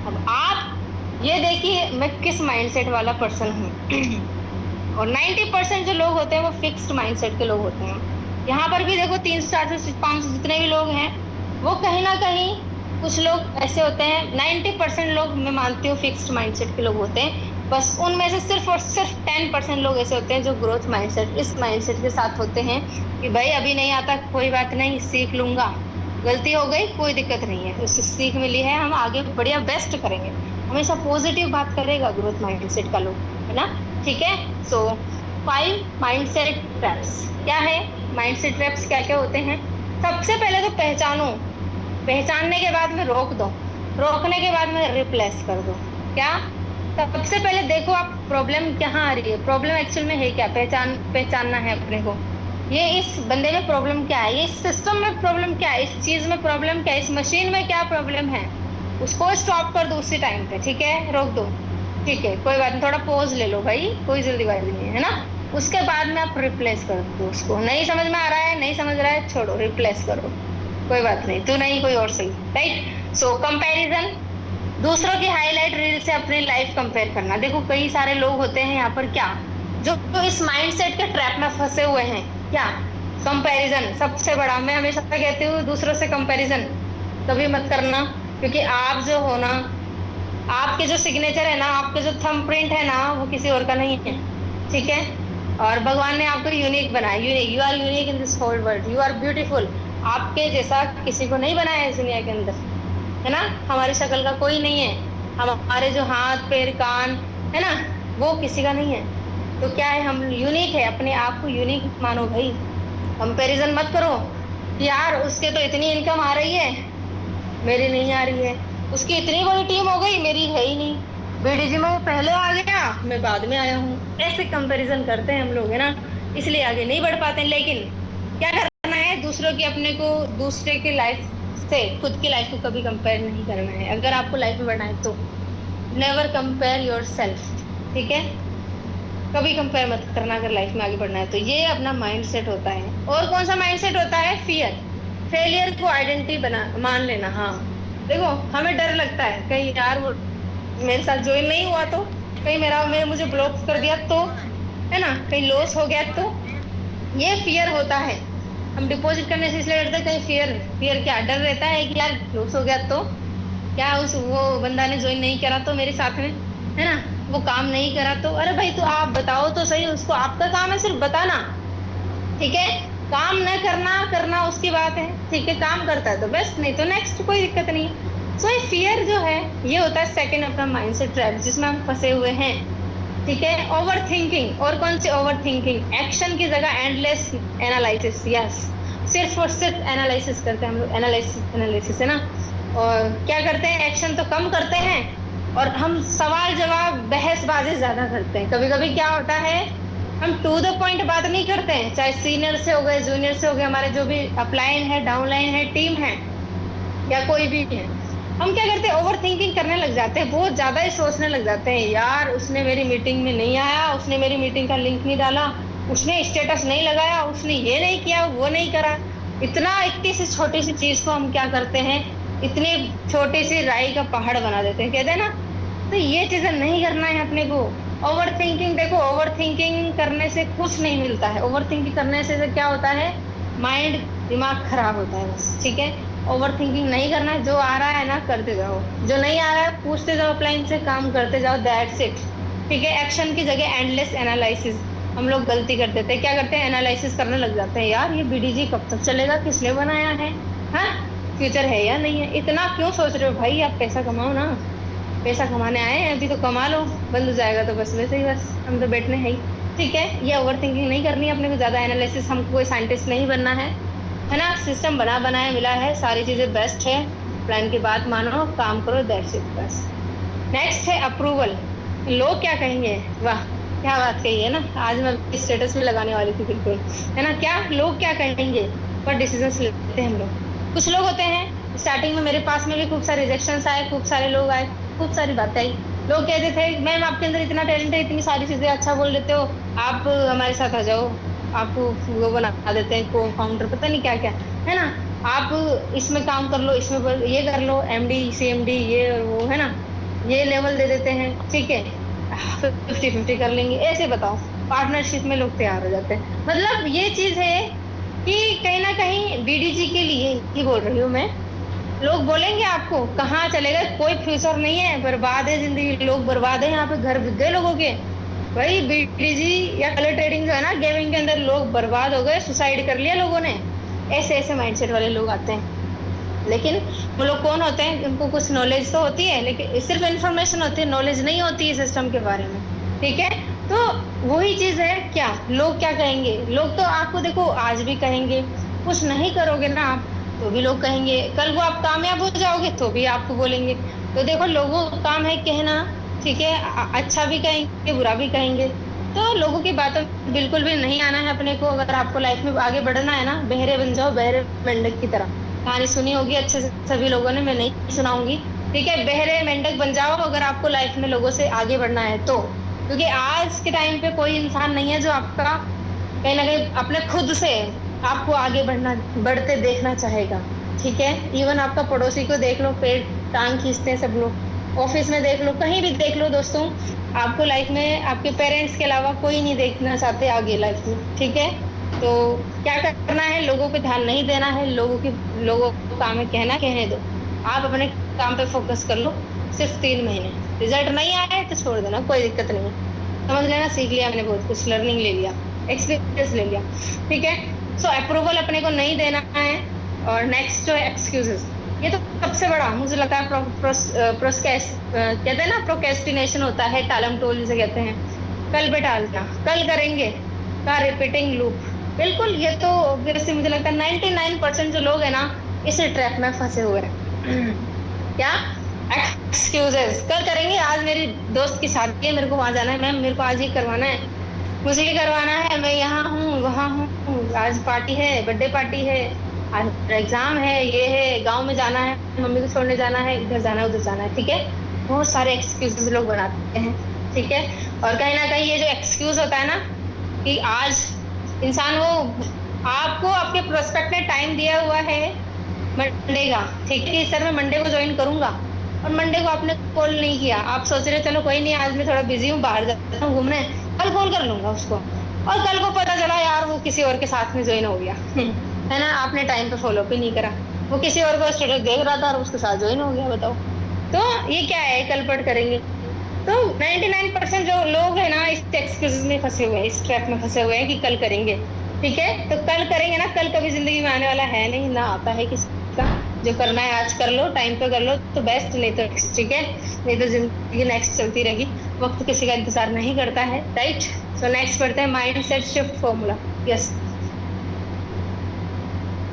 [SPEAKER 2] अब आप ये देखिए मैं किस माइंडसेट वाला पर्सन हूँ और 90% जो लोग होते हैं वो फिक्स्ड माइंडसेट के लोग होते हैं। यहाँ पर भी देखो 300 400 500 जितने भी लोग हैं, वो कहीं ना कहीं कुछ लोग ऐसे होते हैं, 90% लोग मैं मानती हूँ फिक्स्ड माइंडसेट के लोग होते हैं, बस उनमें से सिर्फ और सिर्फ 10% लोग ऐसे होते हैं जो ग्रोथ माइंडसेट, इस माइंडसेट के साथ होते हैं कि भाई अभी नहीं आता कोई बात नहीं, सीख लूंगा, गलती हो गई कोई दिक्कत नहीं है, उससे सीख मिली है, हम आगे बढ़िया बेस्ट करेंगे, हमेशा पॉजिटिव बात करेगा ग्रोथ माइंडसेट का लोग, है ना, ठीक है। सो 5 माइंडसेट ट्रैप्स क्या है, माइंडसेट ट्रैप्स क्या क्या होते हैं। सबसे पहले तो पहचानो, पहचानने के बाद में रोक दो, रोकने के बाद में रिप्लेस कर दो। क्या, सबसे पहले देखो आप प्रॉब्लम कहाँ आ रही है, प्रॉब्लम एक्चुअल में है क्या, पहचानना है अपने को, ये इस बंदे में प्रॉब्लम क्या है, ये इस सिस्टम में प्रॉब्लम क्या है, इस चीज में प्रॉब्लम क्या है, इस मशीन में क्या प्रॉब्लम है, उसको स्टॉप कर दो उसी टाइम पे, ठीक है, रोक दो, ठीक है, कोई बात नहीं, थोड़ा पॉज ले लो भाई, कोई जल्दीबाजी नहीं है ना। उसके बाद में आप रिप्लेस कर दो उसको, नहीं समझ में आ रहा है, नहीं समझ रहा है, छोड़ो, रिप्लेस करो, कोई बात नहीं, तू नहीं कोई और सही, राइट। सो कंपैरिजन, दूसरों की हाईलाइट रील से अपनी लाइफ कंपेयर करना। देखो कई सारे लोग होते हैं यहाँ पर क्या, जो इस माइंडसेट के ट्रैप में फंसे हुए हैं, क्या, कंपैरिजन सबसे बड़ा, मैं हमेशा कहती हूँ दूसरों से कंपैरिजन कभी मत करना, क्योंकि आप जो हो ना, आपके जो सिग्नेचर है ना, आपके जो थंब प्रिंट है ना, वो किसी और का नहीं है, ठीक है। और भगवान ने आपको यूनिक बनाया, unique, you are unique in this whole world, you are beautiful, आपके जैसा किसी को नहीं बनाया है इस दुनिया के अंदर, है ना, हमारी शक्ल का कोई नहीं है, हमारे जो हाथ पैर कान है ना, वो किसी का नहीं है, तो क्या है, हम यूनिक है, अपने आप को यूनिक मानो भाई, कंपैरिजन मत करो, यार उसके तो इतनी इनकम आ रही है मेरी नहीं आ रही है, उसकी इतनी बड़ी टीम हो गई मेरी है ही नहीं, बीडीजी में वो पहले आ गया मैं बाद में आया हूँ, ऐसे कंपैरिजन करते हैं हम लोग, है ना, इसलिए आगे नहीं बढ़ पाते। लेकिन क्या करना है, दूसरों की, अपने को दूसरे की लाइफ से खुद की लाइफ को कभी कंपेयर नहीं करना है। अगर आपको लाइफ में बढ़ना है तो नेवर कंपेयर योर सेल्फ, ठीक है, कभी कंपेयर मत करना अगर लाइफ में आगे बढ़ना है तो। ये अपना माइंडसेट होता है। और कौन सा माइंडसेट होता है, फियर, फेलियर को आइडेंटिटी बना मान लेना। हाँ देखो हमें डर लगता है कहीं यार वो मेरे साथ ज्वाइन नहीं हुआ तो, कहीं मेरे मुझे ब्लॉक कर दिया तो, है ना, कहीं लॉस हो गया तो, ये फियर होता है। हम डिपॉजिट करने से इसलिए डरते, कहीं फियर क्या, डर रहता है कि यार लॉस हो गया तो, क्या उस वो बंदा ने ज्वाइन नहीं करा तो मेरे साथ में, है ना, वो काम नहीं करा तो, अरे भाई तो आप बताओ तो सही, उसको आपका काम है सिर्फ बताना, ठीक है, काम न करना उसकी बात है, ठीक है, काम करता है तो बेस्ट, नहीं तो नेक्स्ट, कोई दिक्कत नहीं। सो ये फियर जो है ये होता है सेकंड अपना माइंडसेट ट्रैप जिसमें हम फंसे हुए हैं, ठीक है। ओवर थिंकिंग, और कौन सी ओवर थिंकिंग, एक्शन की जगह एंडलेस एनालिसिस, यस, सिर्फ और सिर्फ एनालिसिस करते हैं हम लोग, एनालिसिस है ना, और क्या करते हैं, एक्शन तो कम करते हैं और हम सवाल जवाब बहसबाजी ज्यादा करते हैं। कभी कभी क्या होता है, हम टू द पॉइंट बात नहीं करते हैं, चाहे सीनियर से हो गए, जूनियर से हो गए, हमारे जो भी अपलाइन है, डाउनलाइन है, टीम है या कोई भी है, हम क्या करते हैं, ओवर थिंकिंग करने लग जाते हैं, बहुत ज्यादा ही सोचने लग जाते हैं, यार उसने मेरी मीटिंग में नहीं आया, उसने मेरी मीटिंग का लिंक नहीं डाला, उसने स्टेटस नहीं लगाया, उसने ये नहीं किया, वो नहीं करा। इतना इतनी सी छोटी सी चीज को हम क्या करते हैं, इतनी छोटी सी राई का पहाड़ बना देते हैं। कहते हैं ना तो ये चीजें नहीं करना है अपने को। ओवर थिंकिंग, देखो ओवर थिंकिंग करने से कुछ नहीं मिलता है। ओवर थिंकिंग करने से क्या होता है, माइंड, दिमाग खराब होता है बस, ठीक है। ओवर थिंकिंग नहीं करना है, जो आ रहा है ना करते जाओ, जो नहीं आ रहा है पूछते जाओ, अपलाइन से काम करते जाओ, दैट्स इट, ठीक है। एक्शन की जगह एंडलेस एनालिसिस हम लोग गलती कर देते हैं। क्या करते हैं, एनालिसिस करने लग जाते हैं, यार ये बीडीजी कब तक चलेगा, किसने बनाया है, हाँ फ्यूचर है या नहीं है। इतना क्यों सोच रहे हो भाई, आप पैसा कमाओ ना, पैसा कमाने आए हैं अभी तो कमा लो, बंद हो जाएगा तो बस वैसे ही, बस हम तो बैठने हैं ही, ठीक है। ये ओवर थिंकिंग नहीं करनी है अपने को, ज्यादा एनालिसिस, हमको कोई साइंटिस्ट नहीं बनना है ना। सिस्टम बना बनाया मिला है, सारी चीजें बेस्ट है, प्लान की बात मानो, काम करो, दैट्स इट बस। नेक्स्ट है अप्रूवल। लोग क्या कहेंगे, वाह क्या बात कही है ना, आज मैं स्टेटस में लगाने वाली थी बिल्कुल, है ना। क्या लोग क्या कहेंगे पर डिसीजंस लेते हैं हम लोग। कुछ लोग होते हैं, स्टार्टिंग में मेरे पास में भी खूब सारे रिजेक्शंस आए, खूब सारे लोग आए, खूब सारी बातें आई। लोग कहते थे मैम आपके अंदर इतना टैलेंट है, इतनी सारी चीजें अच्छा बोल लेते हो, आप हमारे साथ आ जाओ, आपको वो बना देते हैं को फाउंडर, पता नहीं क्या क्या, है ना। आप इसमें काम कर लो, इसमें ये कर लो, एमडी सीएमडी ये और वो, है ना, ये लेवल दे देते हैं, ठीक है, 50-50 कर लेंगे, ऐसे बताओ। पार्टनरशिप में लोग तैयार हो जाते हैं। मतलब ये चीज है कि कहीं ना कहीं बीडीजी के लिए ही बोल रही हूँ मैं। लोग बोलेंगे आपको कहाँ चलेगा, कोई फ्यूचर नहीं है, बर्बाद है जिंदगी, लोग बर्बाद है, यहाँ पे घर बिक गए लोगों के। भाई बीडीजी या कलर ट्रेडिंग जो है ना, गेमिंग के अंदर लोग बर्बाद हो गए, सुसाइड कर लिया लोगों ने। ऐसे ऐसे माइंडसेट वाले लोग आते हैं। लेकिन वो लोग कौन होते हैं, उनको कुछ नॉलेज तो होती है, लेकिन सिर्फ इन्फॉर्मेशन होती है, नॉलेज नहीं होती है सिस्टम के बारे में, ठीक है। तो वही चीज है, क्या लोग क्या कहेंगे। लोग तो आपको देखो आज भी कहेंगे, कुछ नहीं करोगे ना आप तो भी लोग कहेंगे, कल को आप कामयाब हो जाओगे तो भी आपको बोलेंगे। तो देखो लोगों का काम है कहना, ठीक है, अच्छा भी कहेंगे बुरा भी कहेंगे। तो लोगों की बातों बिल्कुल भी नहीं आना है अपने को। अगर आपको लाइफ में आगे बढ़ना है ना, बहरे बन जाओ, बहरे मेंढक की तरह। कहानी सुनी होगी अच्छे से सभी लोगों ने, मैं नहीं सुनाऊंगी, ठीक है। बहरे मेंढक बन जाओ अगर आपको लाइफ में लोगों से आगे बढ़ना है तो, क्योंकि आज के टाइम पे कोई इंसान नहीं है जो आपका कहीं ना कहीं अपने खुद से आपको आगे बढ़ते देखना चाहेगा, ठीक है। इवन आपका पड़ोसी को देख लो, पेट टांग खींचते हैं सब लोग, ऑफिस में देख लो, कहीं भी देख लो दोस्तों, आपको लाइफ में आपके पेरेंट्स के अलावा कोई नहीं देखना चाहते आगे लाइफ में, ठीक है। तो क्या करना है, लोगों पे ध्यान नहीं देना है, लोगों को काम में कहने दो, आप अपने काम पे फोकस कर लो। सिर्फ 3 महीने, रिजल्ट नहीं आया तो छोड़ देना, कोई दिक्कत नहीं है, समझ लेना, सीख लिया मैंने बहुत कुछ, लर्निंग ले लिया, एक्सपीरियंस ले लिया, ठीक है। सो अप्रूवल अपने को नहीं देना है। और नेक्स्ट जो है एक्सक्यूजेस, ये तो सबसे बड़ा मुझे लगता है कहते हैं ना, प्रोक्रेस्टिनेशन होता है, टालम टोल जिसे कहते हैं, कल पे टालना, कल करेंगे का रिपीटिंग लूप। बिल्कुल, ये तो ऑब्वियसली मुझे लगता है 99% जो लोग है ना इस ट्रैप में फंसे हुए हैं। क्या एक्सक्यूजेस, कल करेंगे, आज मेरी दोस्त की शादी है, मेरे को वहां जाना है, मैम मेरे को आज ये करवाना है, मुझे ये करवाना है, मैं यहाँ हूँ वहाँ हूँ, आज पार्टी है, बर्थडे पार्टी है, आज एग्जाम है, ये है, गांव में जाना है, मम्मी को छोड़ने जाना है, इधर जाना है, उधर जाना है, ठीक है। बहुत सारे एक्सक्यूजेस लोग बनाते हैं, ठीक है। और कहीं ना कहीं ये जो एक्सक्यूज होता है ना कि आज इंसान वो आपको आपके प्रोस्पेक्ट ने टाइम दिया हुआ है मंडे का, ठीक है, सर मैं मंडे को ज्वाइन करूंगा, और मंडे को आपने कॉल नहीं किया, आप सोच रहे चलो कोई नहीं आज मैं थोड़ा बिजी हूँ, बाहर जाता हूँ घूमने, कल कॉल कर लूंगा उसको, और कल को पता चला यार वो किसी और के साथ में ज्वाइन हो गया। है ना, आपने टाइम पे फॉलो भी नहीं करा, वो किसी और को स्टेटस देख रहा था और उसके साथ ज्वाइन हो गया, बताओ। तो ये क्या है, कलपट करेंगे। तो 99% जो लोग है ना इस एक्सक्यूज में फंसे हुए हैं, इस ट्रैप में फंसे हुए हैं कि कल करेंगे, ठीक है। तो कल करेंगे ना, कल कभी जिंदगी में आने वाला है नहीं, ना आता है किसी का। जो करना है आज कर लो, टाइम पे कर लो तो बेस्ट, नहीं तो नेक्स्ट, ठीक है, नहीं तो जिंदगी नेक्स्ट चलती रहेगी, वक्त किसी का इंतजार नहीं करता है, राइट। सो नेक्स्ट पढ़ते हैं mind set shift formula. Yes,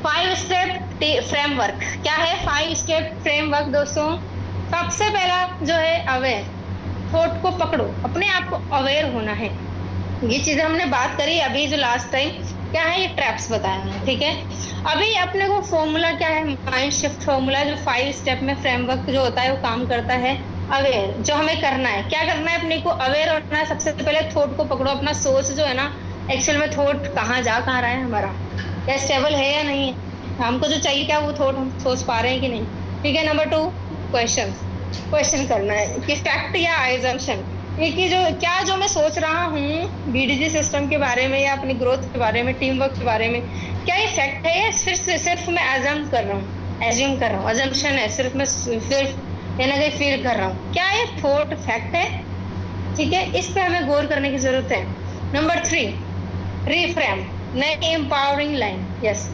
[SPEAKER 2] 5 step framework. क्या है 5 स्टेप फ्रेमवर्क दोस्तों? सबसे पहला जो है अवेयर, थॉट को पकड़ो, अपने आप को अवेयर होना है। ये चीजें हमने बात करी अभी जो लास्ट टाइम, क्या है ये ट्रैप्स बताया है, ठीक है। अभी अपने को फॉर्मूला क्या है, माइंड शिफ्ट फॉर्मूला, जो 5 स्टेप में फ्रेमवर्क जो होता है वो काम करता है अवेयर। जो हमें करना है, क्या करना है, अपने को अवेयर होना है। सबसे पहले थॉट को पकड़ो, अपना सोच जो है ना, एक्चुअल में थॉट कहाँ रहा है हमारा, क्या स्टेबल है या नहीं, हमको जो चाहिए क्या वो थॉट हम सोच पा रहे हैं कि नहीं, ठीक है। नंबर 2 क्वेश्चन, क्वेश्चन करना है कि फैक्ट या एजम्पशन, ये कि जो मैं सोच रहा हूँ बीडीजी सिस्टम के बारे में या अपनी ग्रोथ के बारे में, टीम वर्क के बारे में, क्या ये फैक्ट है या सिर्फ मैं एज्यूम कर रहा हूँ, अजम्पशन है, सिर्फ मैं सिर्फ कहीं फील कर रहा हूँ, क्या ये थॉट फैक्ट है? ठीक है, इस पे हमें गौर करने की जरूरत है। नंबर 3, रिफ्रेम, नई एम्पावरिंग लाइन। यस,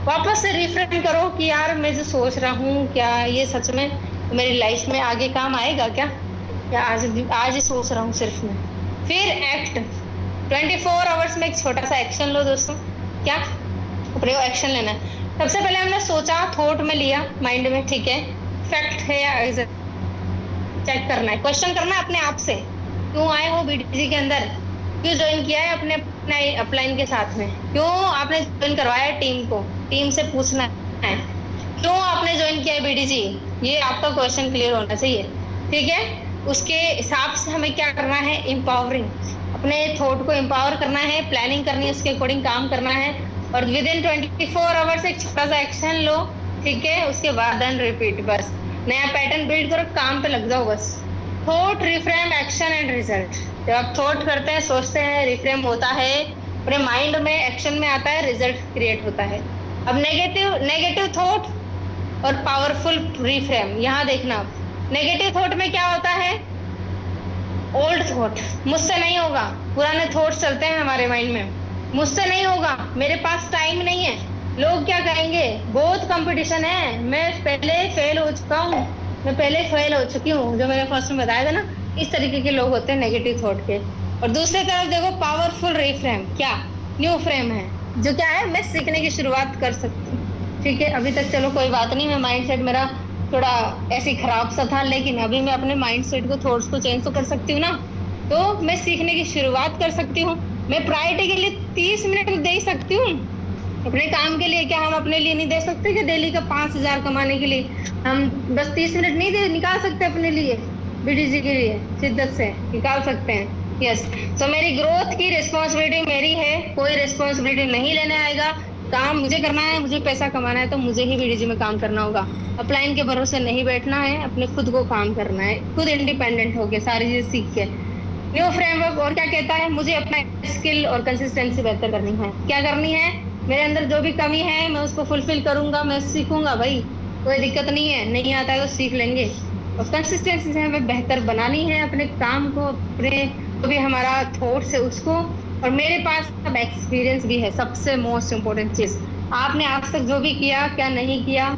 [SPEAKER 2] वापस से रिफ्रेम करो कि यार मैं जो सोच रहा हूँ क्या ये सच में मेरी लाइफ में आगे काम आएगा क्या, या आज ही सोच रहा हूँ सिर्फ मैं। फिर एक्ट, 24 आवर्स में एक छोटा सा एक्शन लो दोस्तों। क्या प्रयोग एक्शन लेना है? सबसे पहले हमने सोचा, थॉट में लिया माइंड में, ठीक है, फैक्ट है या चेक करना है, क्वेश्चन करना है अपने आप से, क्यों आए हो बीडीजी के अंदर, क्यों ज्वाइन किया है अपने अपलाइन के साथ में, क्यों आपने ज्वाइन करवाया है टीम को, टीम से पूछना है क्यों आपने ज्वाइन किया है बीडीजी, ये आपका क्वेश्चन क्लियर होना चाहिए। ठीक है, उसके हिसाब से हमें क्या करना है, एम्पावरिंग, अपने थॉट को एम्पावर करना है, प्लानिंग करनी है, उसके अकॉर्डिंग काम करना है, और विद इन 24 आवर्स एक छोटा सा एक्शन लो। ठीक है, उसके बाद देन रिपीट, बस नया पैटर्न बिल्ड करो, काम पे लग जाओ बस। Thought, reframe, action and result. जब आप थॉट करते हैं, सोचते हैं, रिफ्रेम होता है अपने माइंड में, एक्शन में आता है, रिजल्ट क्रिएट होता है। अब नेगेटिव थॉट और पावरफुल रिफ्रेम, यहाँ देखना आप, नेगेटिव थॉट में क्या होता है, ओल्ड थॉट, मुझसे नहीं होगा, पुराने थॉट्स चलते हैं हमारे माइंड में, मुझसे नहीं होगा, मेरे पास टाइम नहीं है, लोग क्या कहेंगे, बहुत कंपटीशन है, मैं पहले फेल हो चुका हूँ, मैं पहले फेल हो चुकी हूँ, जो मैंने फर्स्ट में बताया था ना, इस तरीके के लोग होते हैं नेगेटिव थॉट के। और दूसरी तरफ देखो पावरफुल रिफ्रेम, क्या न्यू फ्रेम है, जो क्या है, मैं सीखने की शुरुआत कर सकती हूँ। ठीक है, अभी तक चलो कोई बात नहीं, मैं माइंडसेट मेरा थोड़ा ऐसे खराब सा था, लेकिन अभी मैं अपने माइंडसेट को, थॉट्स को चेंज तो कर सकती हूँ ना, तो मैं सीखने की शुरुआत कर सकती हूँ, मैं प्रायोरिटी के लिए 30 मिनट दे सकती हूँ अपने काम के लिए। क्या हम अपने लिए नहीं दे सकते कि डेली का 5,000 कमाने के लिए हम बस 30 मिनट नहीं निकाल सकते अपने लिए, बीडीजी के लिए शिद्दत से निकाल सकते हैं। यस, तो मेरी ग्रोथ की रिस्पॉन्सिबिलिटी मेरी है, कोई रिस्पॉन्सिबिलिटी नहीं लेने आएगा, काम मुझे करना है, मुझे पैसा कमाना है तो मुझे ही बीडीजी में काम करना होगा, अपलाइन के भरोसे नहीं बैठना है, अपने खुद को काम करना है, खुद इंडिपेंडेंट होके सारी चीज सीख के। न्यू फ्रेमवर्क और क्या कहता है, मुझे अपना स्किल और कंसिस्टेंसी बेहतर करनी है, क्या करनी है, मेरे अंदर जो भी कमी है मैं उसको फुलफिल करूंगा, मैं सीखूंगा भाई, कोई दिक्कत नहीं है, नहीं आता है तो सीख लेंगे, और कंसिस्टेंसी से हमें बेहतर बनानी है अपने काम को, अपने जो भी हमारा थॉट्स है उसको, और मेरे पास अब एक्सपीरियंस भी है, सबसे मोस्ट इम्पोर्टेंट चीज, आपने आज तक जो भी किया क्या नहीं किया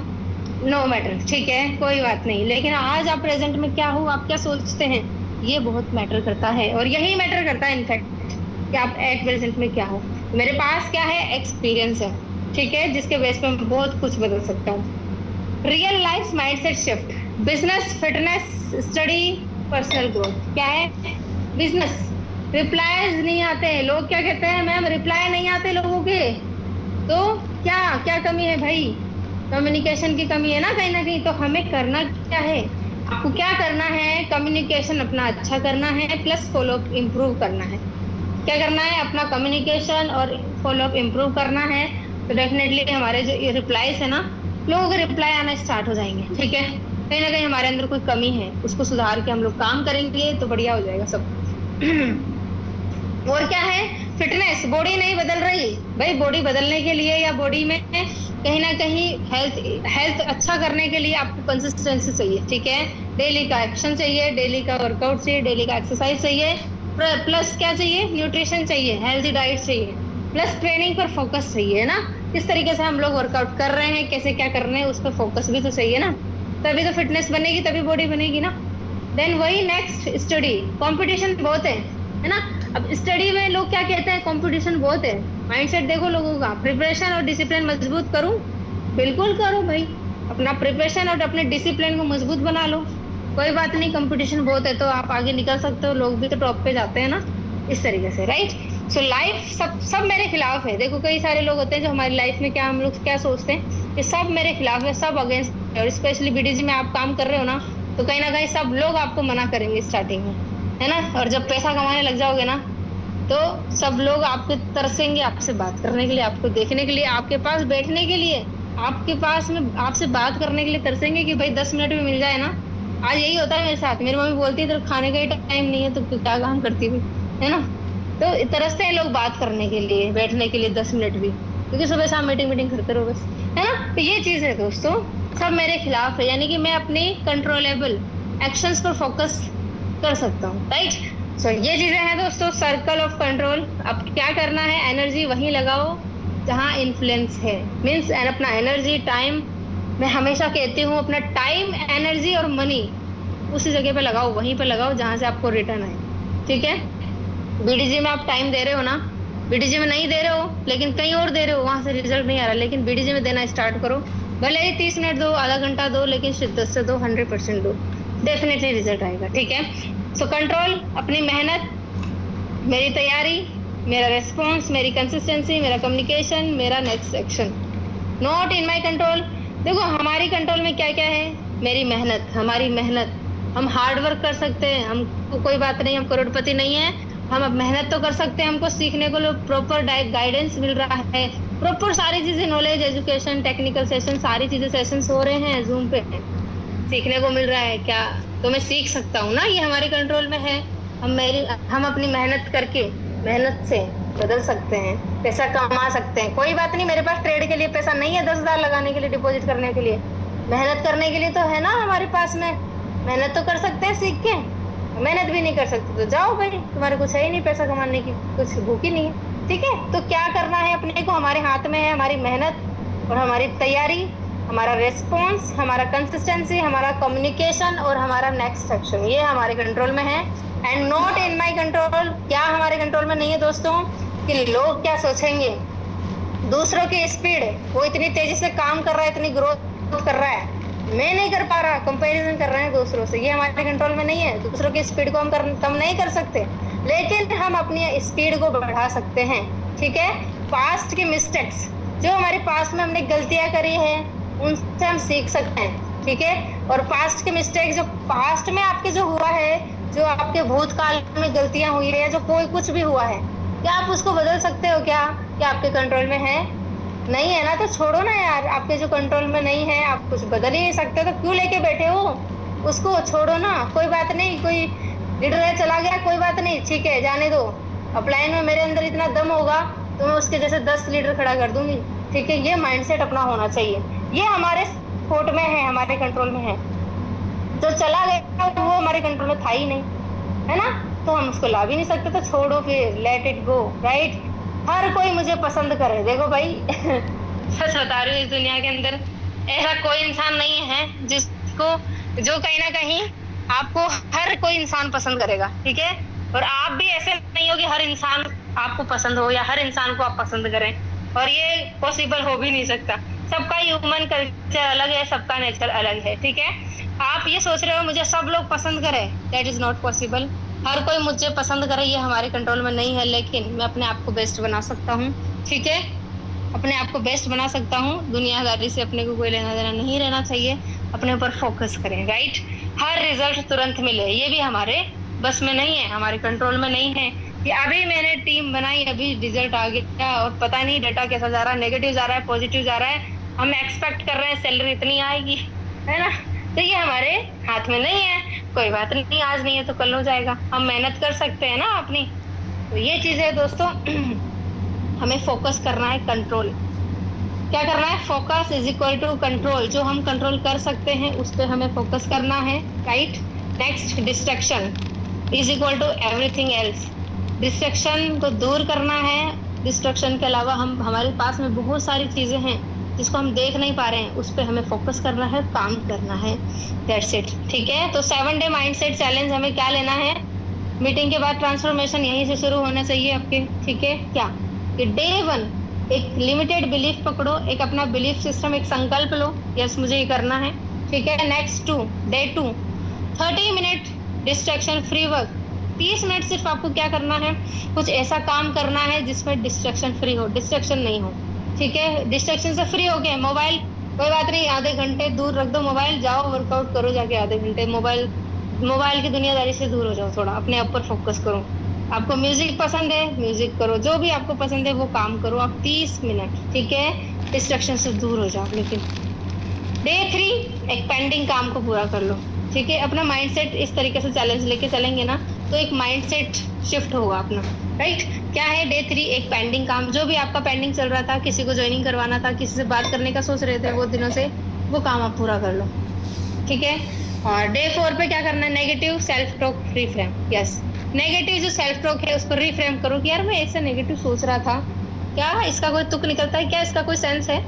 [SPEAKER 2] नो मैटर, ठीक है कोई बात नहीं, लेकिन आज आप प्रेजेंट में क्या हो, आप क्या सोचते हैं, ये बहुत मैटर करता है, और यही मैटर करता है इनफैक्ट कि आप एट प्रेजेंट में क्या हो। मेरे पास क्या है, एक्सपीरियंस है, ठीक है, जिसके बेस पे मैं बहुत कुछ बदल सकता हूँ। Real life mindset shift, business, fitness, study, personal growth, क्या है, बिजनेस, रिप्लाईज नहीं आते, लोग क्या कहते हैं, मैम रिप्लाई नहीं आते लोगों के, तो क्या क्या कमी है भाई, कम्युनिकेशन की कमी है ना कहीं, तो हमें करना क्या है, आपको क्या करना है, कम्युनिकेशन अपना अच्छा करना है, प्लस फॉलो अप इम्प्रूव करना है। क्या करना है, अपना कम्युनिकेशन और फॉलो अप इम्प्रूव करना है, तो डेफिनेटली हमारे जो रिप्लाईज है ना, लोगों के रिप्लाई आना स्टार्ट हो जाएंगे। ठीक है, कहीं ना कहीं हमारे अंदर कोई कमी है, उसको सुधार के हम लोग काम करेंगे तो बढ़िया हो जाएगा सब। और क्या है, फिटनेस, बॉडी नहीं बदल रही भाई, बॉडी बदलने के लिए या बॉडी में कहीं ना कहीं हेल्थ अच्छा करने के लिए आपको कंसिस्टेंसी चाहिए। ठीक है, डेली का एक्शन चाहिए, डेली का वर्कआउट चाहिए, डेली का एक्सरसाइज चाहिए, प्लस क्या चाहिए, न्यूट्रिशन चाहिए, हेल्थी डाइट चाहिए, प्लस ट्रेनिंग पर फोकस चाहिए ना, किस तरीके से हम लोग वर्कआउट कर रहे हैं, कैसे क्या कर रहे हैं, उस पर फोकस भी तो चाहिए ना, तभी तो फिटनेस बनेगी, तभी बॉडी बनेगी ना। देन वही नेक्स्ट, स्टडी, कंपटीशन बहुत है ना। अब स्टडी में लोग क्या कहते हैं, कंपटीशन बहुत है, माइंडसेट देखो लोगों का, प्रिपरेशन और डिसिप्लिन मजबूत करूं, बिल्कुल करो भाई, अपना प्रिपरेशन और अपने डिसिप्लिन को मजबूत बना लो, कोई बात नहीं, कंपटीशन बहुत है तो आप आगे निकल सकते हो, लोग भी तो टॉप पे जाते हैं ना, इस तरीके से, राइट। सो लाइफ सब मेरे खिलाफ है, देखो कई सारे लोग होते हैं जो हमारी लाइफ में क्या, हम लोग क्या सोचते हैं, ये सब मेरे खिलाफ है, सब अगेंस्ट है, और स्पेशली बीडीजी में आप काम कर रहे हो ना, तो कहीं ना कहीं सब लोग आपको मना करेंगे स्टार्टिंग में, है ना, और जब पैसा कमाने लग जाओगे ना, तो सब लोग आपके तरसेंगे, आपसे बात करने के लिए, आपको देखने के लिए, आपके पास बैठने के लिए, आपके पास में आपसे बात करने के लिए तरसेंगे कि भाई 10 मिनट भी मिल जाए ना आज यही होता है मेरे साथ। मेरी मम्मी बोलती है तेरे खाने का ही टाइम नहीं है तो क्या काम करती हुई, है ना। तो तरसते हैं लोग बात करने के लिए, बैठने के लिए 10 मिनट भी, क्योंकि सुबह शाम मीटिंग करते रहो बस, है ना। तो ये चीज है दोस्तों, सब मेरे खिलाफ है, यानी कि मैं अपनी कंट्रोलेबल एक्शंस पर फोकस कर सकता हूँ, राइट। सो ये चीजें हैं दोस्तों, सर्कल ऑफ कंट्रोल। अब क्या करना है, एनर्जी वहीं लगाओ जहाँ इन्फ्लुएंस है, मीन्स अपना एनर्जी टाइम, मैं हमेशा कहती हूँ अपना टाइम एनर्जी और मनी उसी जगह पे लगाओ, वहीं पे लगाओ जहां से आपको रिटर्न आए, ठीक है। बीडीजी में आप टाइम दे रहे हो ना, बीडीजी में नहीं दे रहे हो लेकिन कहीं और दे रहे हो, वहां से रिजल्ट नहीं आ रहा, लेकिन बीडीजी में देना स्टार्ट करो। भले ही 30 मिनट दो, आधा घंटा दो, लेकिन शिद्दत से दो, 100% दो, डेफिनेटली रिजल्ट आएगा, ठीक है। सो कंट्रोल, अपनी मेहनत, मेरी तैयारी, मेरा रेस्पॉन्स, मेरी कंसिस्टेंसी, मेरा कम्युनिकेशन, मेरा next action, not in my control. देखो हमारी कंट्रोल में क्या क्या है, मेरी मेहनत, हमारी मेहनत, हम हार्ड वर्क कर सकते हैं, हमको कोई बात नहीं, हम करोड़पति नहीं है, हम अब मेहनत तो कर सकते हैं, हमको सीखने को प्रॉपर गाइडेंस मिल रहा है, प्रॉपर सारी चीजें, नॉलेज, एजुकेशन, टेक्निकल सेशन, सारी चीजें सेशंस हो रहे हैं जूम पे, सीखने को मिल रहा है क्या, तो मैं सीख सकता हूँ ना, ये हमारे कंट्रोल में है। हम अपनी मेहनत करके, मेहनत से बदल सकते हैं, पैसा कमा सकते हैं। कोई बात नहीं, मेरे पास ट्रेड के लिए पैसा नहीं है 10,000 लगाने के लिए, डिपॉजिट करने के लिए, मेहनत करने के लिए तो है ना हमारे पास में, मेहनत तो कर सकते हैं सीख के। मेहनत भी नहीं कर सकते तो जाओ भाई, तुम्हारे कुछ है ही नहीं पैसा कमाने की, कुछ भूख ही नहीं है, ठीक है। तो क्या करना है अपने को, हमारे हाथ में है, हमारी मेहनत और हमारी तैयारी, हमारा रेस्पॉन्स, हमारा कंसिस्टेंसी, हमारा कम्युनिकेशन और हमारा नेक्स्ट एक्शन, ये हमारे कंट्रोल में है and not in my control. क्या हमारे कंट्रोल में नहीं है दोस्तों, कि लोग क्या सोचेंगे, दूसरों की स्पीड, वो इतनी तेजी से काम कर रहा है, इतनी ग्रोथ कर रहा है, मैं नहीं कर पा रहा, कंपैरिजन कर रहे हैं दूसरों से, ये हमारे कंट्रोल में नहीं है। दूसरों की स्पीड को हम कम नहीं कर सकते, लेकिन हम अपनी स्पीड को बढ़ा सकते हैं, ठीक है। पास्ट की मिस्टेक्स, जो हमारे पास्ट में हमने गलतियां करी है, उनसे हम सीख सकते हैं, ठीक है। और पास्ट की मिस्टेक्स, जो पास्ट में आपके जो हुआ है, जो आपके भूतकाल में गलतियां हुई है, या जो कोई कुछ भी हुआ है, क्या आप उसको बदल सकते हो क्या आपके कंट्रोल में है? नहीं है ना, तो छोड़ो ना यार, आपके जो कंट्रोल में नहीं है, आप कुछ बदल ही नहीं सकते, तो क्यों लेके बैठे हो उसको, छोड़ो ना, कोई बात नहीं, कोई लीडर है चला गया, कोई बात नहीं, ठीक है, जाने दो। अपलाइन में मेरे अंदर इतना दम होगा तो मैं उसके जैसे 10 लीडर खड़ा कर दूंगी, ठीक है। ये माइंडसेट अपना होना चाहिए, ये हमारे कोर्ट में है, हमारे कंट्रोल में है। जो चला गया वो हमारे कंट्रोल में था ही नहीं, है ना, तो हम उसको ला भी नहीं सकते, तो छोड़ो फिर, लेट इट गो, राइट। हर कोई मुझे पसंद करे, देखो भाई सच बता रही हूँ, इस दुनिया के अंदर ऐसा कोई इंसान नहीं है जिसको, जो कहीं ना कहीं आपको हर कोई इंसान पसंद करेगा, ठीक है। और आप भी ऐसे नहीं हो कि हर इंसान आपको पसंद हो या हर इंसान को आप पसंद करें, और ये पॉसिबल हो भी नहीं सकता। सबका ह्यूमन कल्चर अलग है, सबका नेचर अलग है, ठीक है। आप ये सोच रहे हो मुझे सब लोग पसंद करें, दैट इज नॉट पॉसिबल। हर कोई मुझे पसंद करे, ये हमारे कंट्रोल में नहीं है, लेकिन मैं अपने आप को बेस्ट बना सकता हूँ, ठीक है। अपने आप को बेस्ट बना सकता हूँ, दुनियादारी से अपने को कोई लेना देना नहीं रहना चाहिए, अपने ऊपर फोकस करें, राइट। हर रिजल्ट तुरंत मिले, ये भी हमारे बस में नहीं है, हमारे कंट्रोल में नहीं है कि अभी मैंने टीम बनाई, अभी रिजल्ट आ गया और पता नहीं डाटा कैसा जा रहा है, नेगेटिव जा रहा है, पॉजिटिव जा रहा है, हम एक्सपेक्ट कर रहे हैं सैलरी इतनी आएगी, है ना, तो ये हमारे हाथ में नहीं है। कोई बात नहीं, आज नहीं है तो कल हो जाएगा, हम मेहनत कर सकते हैं ना अपनी। तो ये चीज है दोस्तों, हमें फोकस करना है, कंट्रोल क्या करना है, focus is equal to control, जो हम कंट्रोल कर सकते हैं उस पर हमें फोकस करना है, right. Next, distraction is equal to everything else, distraction को दूर करना है। डिस्ट्रैक्शन के अलावा हमारे पास में बहुत सारी चीजें हैं जिसको हम देख नहीं पा रहे हैं, उस पर हमें फोकस करना है, काम करना है, दैट्स इट, ठीक है। तो 7 डे माइंडसेट चैलेंज हमें क्या लेना है, मीटिंग के बाद ट्रांसफॉर्मेशन यहीं से शुरू होना चाहिए आपके, ठीक है। क्या कि डे 1 एक लिमिटेड बिलीफ पकड़ो, एक अपना बिलीफ सिस्टम, एक संकल्प लो, यस मुझे ये करना है, ठीक है। Next day 2 30 minute distraction free work, 30 minute सिर्फ आपको क्या करना है, कुछ ऐसा काम करना है जिसमें डिस्ट्रैक्शन फ्री हो, डिस्ट्रैक्शन नहीं हो, ठीक है। डिस्ट्रैक्शन से फ्री हो गए, मोबाइल कोई बात नहीं, आधे घंटे दूर रख दो मोबाइल, जाओ वर्कआउट करो जाके आधे घंटे, मोबाइल की दुनियादारी से दूर हो जाओ, थोड़ा अपने आप पर फोकस करो। आपको म्यूजिक पसंद है, म्यूजिक करो, जो भी आपको पसंद है वो काम करो आप 30 मिनट, ठीक है। डिस्ट्रैक्शन से दूर हो जाओ। लेकिन डे 3 एक पेंडिंग काम को पूरा कर लो, ठीक है, अपना माइंडसेट इस तरीके से चैलेंज लेके चलेंगे ना तो एक माइंडसेट शिफ्ट होगा अपना, राइट। क्या है डे 3, एक पेंडिंग काम, जो भी आपका पेंडिंग चल रहा था, किसी को ज्वाइनिंग करवाना था, किसी से बात करने का सोच रहे थे वो दिनों से, वो काम आप पूरा कर लो, ठीक है। और डे 4 पे क्या करना है, negative self talk reframe. Yes, negative जो सेल्फ टॉक है उसको रिफ्रेम करो कि यार मैं ऐसे नेगेटिव सोच रहा था, क्या इसका कोई तुक निकलता है, क्या इसका कोई सेंस है,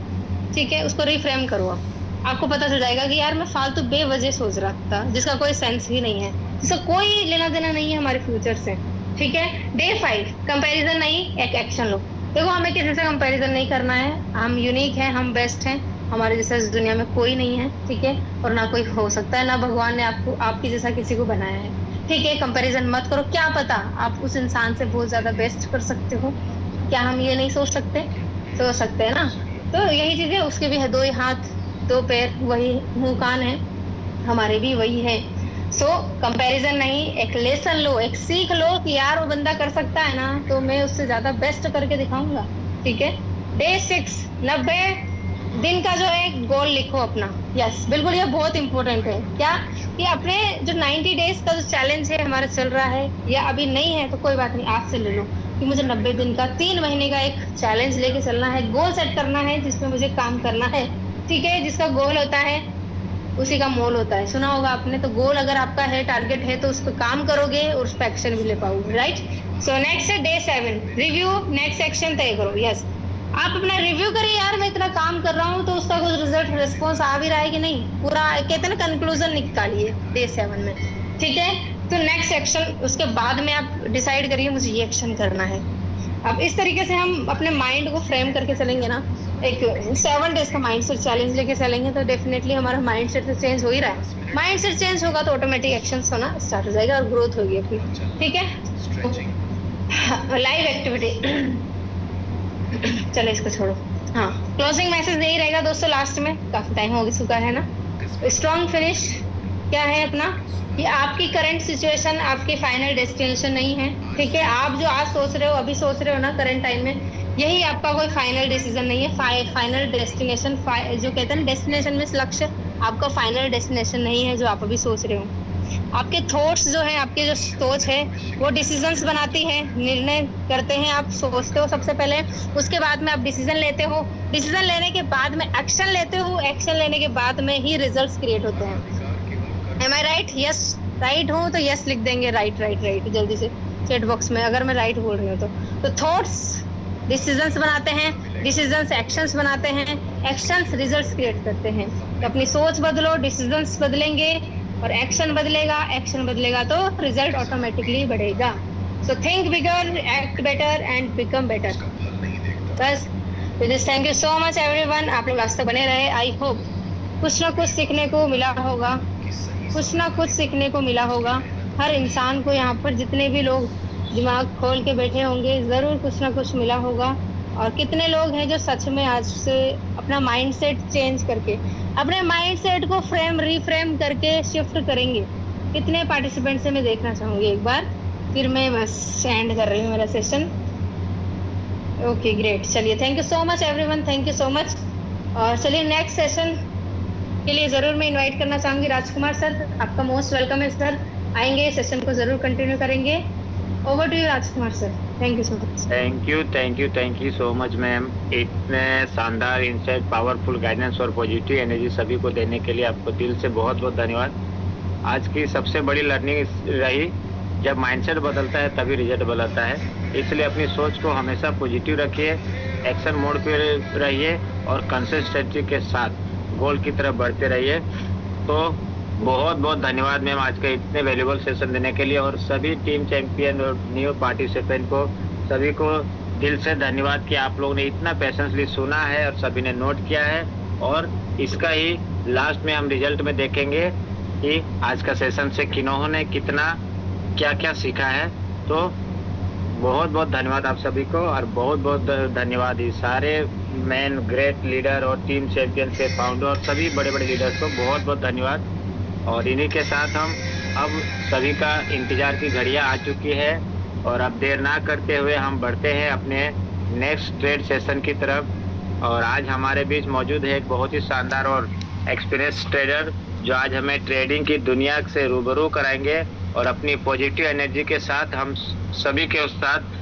[SPEAKER 2] ठीक है, उसको रिफ्रेम करो आप। आपको पता चल जाएगा कि यार मैं फालतू बेवजह सोच रहा था जिसका कोई सेंस ही नहीं है, जिसका कोई लेना देना नहीं है हमारे फ्यूचर से, ठीक है। डे 5, कंपैरिजन नहीं, एक एक्शन लो। देखो हमें किसी से कंपैरिजन नहीं करना है, हम यूनिक हैं, हम बेस्ट हैं, हमारे जैसा इस दुनिया में कोई नहीं है, ठीक है, और ना कोई हो सकता है, ना भगवान ने आपको आपकी जैसा किसी को बनाया है, ठीक है। कंपैरिजन मत करो, क्या पता आप उस इंसान से बहुत ज्यादा बेस्ट कर सकते हो, क्या हम ये नहीं सोच सकते, सोच सकते हैं ना। तो यही चीज है, उसके भी है 2 हाथ 2 पैर, वही मुंह कान है, हमारे भी वही है। सो कंपैरिजन नहीं, एक लेसन लो, एक सीख लो कि यार वो बंदा कर सकता है ना तो मैं उससे ज्यादा बेस्ट करके दिखाऊंगा, ठीक है। डे 6, 90 दिन का जो है गोल लिखो अपना। यस, बिल्कुल, ये बहुत इंपॉर्टेंट है। क्या कि अपने जो 90 डेज का जो चैलेंज है हमारा चल रहा है या अभी नहीं है तो कोई बात नहीं, आज से ले लो कि मुझे 90 दिन का 3 महीने का एक चैलेंज लेके चलना है, गोल सेट करना है जिसमें मुझे काम करना है, ठीक है। जिसका गोल होता है उसी का मोल होता है, सुना होगा आपने। तो गोल अगर आपका है, टारगेट है, तो उस पर काम करोगे और उस पर एक्शन भी ले पाओगे, right. So next day 7, review, next action तय करो। यस, आप अपना रिव्यू करिए, यार मैं इतना काम कर रहा हूँ तो उसका कुछ रिजल्ट रिस्पॉन्स आ भी रहा है कि नहीं, पूरा कहते हैं ना कंक्लूजन निकालिए डे 7 में, ठीक है। तो नेक्स्ट एक्शन उसके बाद में आप डिसाइड करिए मुझे ये एक्शन करना है। अब इस तरीके से हम अपने माइंड को फ्रेम करके चलेंगे ना, एक 7 डेज का माइंड सेट चैलेंज लेके चलेंगे तो डेफिनेटली हमारा माइंड सेट तो चेंज हो ही रहा है। माइंड सेट चेंज होगा तो ऑटोमेटिक एक्शंस होना स्टार्ट हो जाएगा और ग्रोथ होगी अपनी, ठीक है। लाइव एक्टिविटी चलो इसको छोड़ो। हाँ, क्लोजिंग मैसेज यही रहेगा दोस्तों, लास्ट में काफी टाइम हो चुका है ना। स्ट्रॉन्ग फिनिश क्या है अपना, ये आपकी करंट सिचुएशन आपकी फाइनल डेस्टिनेशन नहीं है, ठीक है। आप जो आज सोच रहे हो, अभी सोच रहे हो ना करंट टाइम में, यही आपका कोई फाइनल डिसीजन नहीं है, फाइनल डेस्टिनेशन, जो कहते हैं डेस्टिनेशन में लक्ष्य, आपका फाइनल डेस्टिनेशन नहीं है जो आप अभी सोच रहे हो। आपके थॉट्स जो है, आपकी जो सोच है वो डिसीजंस बनाती है, निर्णय करते हैं, आप सोचते हो सबसे पहले, उसके बाद में आप डिसीजन लेते हो, डिसीजन लेने के बाद में एक्शन लेते हो, एक्शन लेने के बाद में ही रिजल्ट्स क्रिएट होते हैं। एम आई राइट? यस राइट हूँ तो यस लिख देंगे, राइट राइट राइट जल्दी से चैट बॉक्स में, अगर मैं राइट बोल रही हूँ तो थॉट्स डिसीजंस बनाते हैं, डिसीजंस एक्शंस बनाते हैं, एक्शंस रिजल्ट्स क्रिएट करते हैं। तो अपनी सोच बदलो, डिसीजंस बदलेंगे और एक्शन बदलेगा, एक्शन बदलेगा तो रिजल्ट ऑटोमेटिकली बढ़ेगा। So think bigger, act better and become better. बस thank you so much everyone, आप लोग आज तक बने रहे। आई होप कुछ ना कुछ सीखने को मिला होगा, कुछ ना कुछ सीखने को मिला होगा। हर इंसान को यहाँ पर जितने भी लोग दिमाग खोल के बैठे होंगे ज़रूर कुछ ना कुछ मिला होगा। और कितने लोग हैं जो सच में आज से अपना माइंडसेट चेंज करके, अपने माइंडसेट को रीफ्रेम करके शिफ्ट करेंगे, कितने पार्टिसिपेंट से मैं देखना चाहूँगी एक बार, फिर मैं बस एंड कर रही हूँ मेरा सेशन। ओके ग्रेट, चलिए thank you so much everyone, thank you so much. और चलिए नेक्स्ट सेशन के लिए ज़रूर मैं इनवाइट करना चाहूँगी राजकुमार सर, आपका मोस्ट वेलकम है सर, आएंगे सेशन को ज़रूर कंटिन्यू करेंगे। Over to you Rajkumar sir, thank you so much.
[SPEAKER 1] Thank you so much ma'am, इतने शानदार इंसाइट, पावरफुल गाइडेंस और पॉजिटिव एनर्जी सभी को देने के लिए आपको दिल से बहुत बहुत धन्यवाद। आज की सबसे बड़ी लर्निंग रही, जब माइंडसेट बदलता है तभी रिजल्ट बदलता है, इसलिए अपनी सोच को हमेशा पॉजिटिव रखिए, एक्शन मोड पे रहिए और कंसिस्टेंसी के साथ गोल की तरफ बढ़ते रहिए। तो बहुत बहुत धन्यवाद मैम आज के इतने वैल्यूबल सेशन देने के लिए, और सभी टीम चैंपियन और न्यू पार्टिसिपेंट को सभी को दिल से धन्यवाद कि आप लोगों ने इतना पेशेंसली सुना है और सभी ने नोट किया है। और इसका ही लास्ट में हम रिजल्ट में देखेंगे कि आज का सेशन से किन्होंने ने कितना क्या क्या सीखा है। तो बहुत बहुत धन्यवाद आप सभी को, और बहुत बहुत धन्यवाद ये सारे मैन ग्रेट लीडर और टीम चैंपियन के फाउंडर और सभी बड़े बड़े लीडर्स को बहुत बहुत धन्यवाद। और इन्हीं के साथ हम अब सभी का इंतजार की घड़ियां आ चुकी है, और अब देर ना करते हुए हम बढ़ते हैं अपने नेक्स्ट ट्रेड सेशन की तरफ। और आज हमारे बीच मौजूद है एक बहुत ही शानदार और एक्सपीरियंस ट्रेडर जो आज हमें ट्रेडिंग की दुनिया से रूबरू कराएंगे और अपनी पॉजिटिव एनर्जी के साथ हम सभी के साथ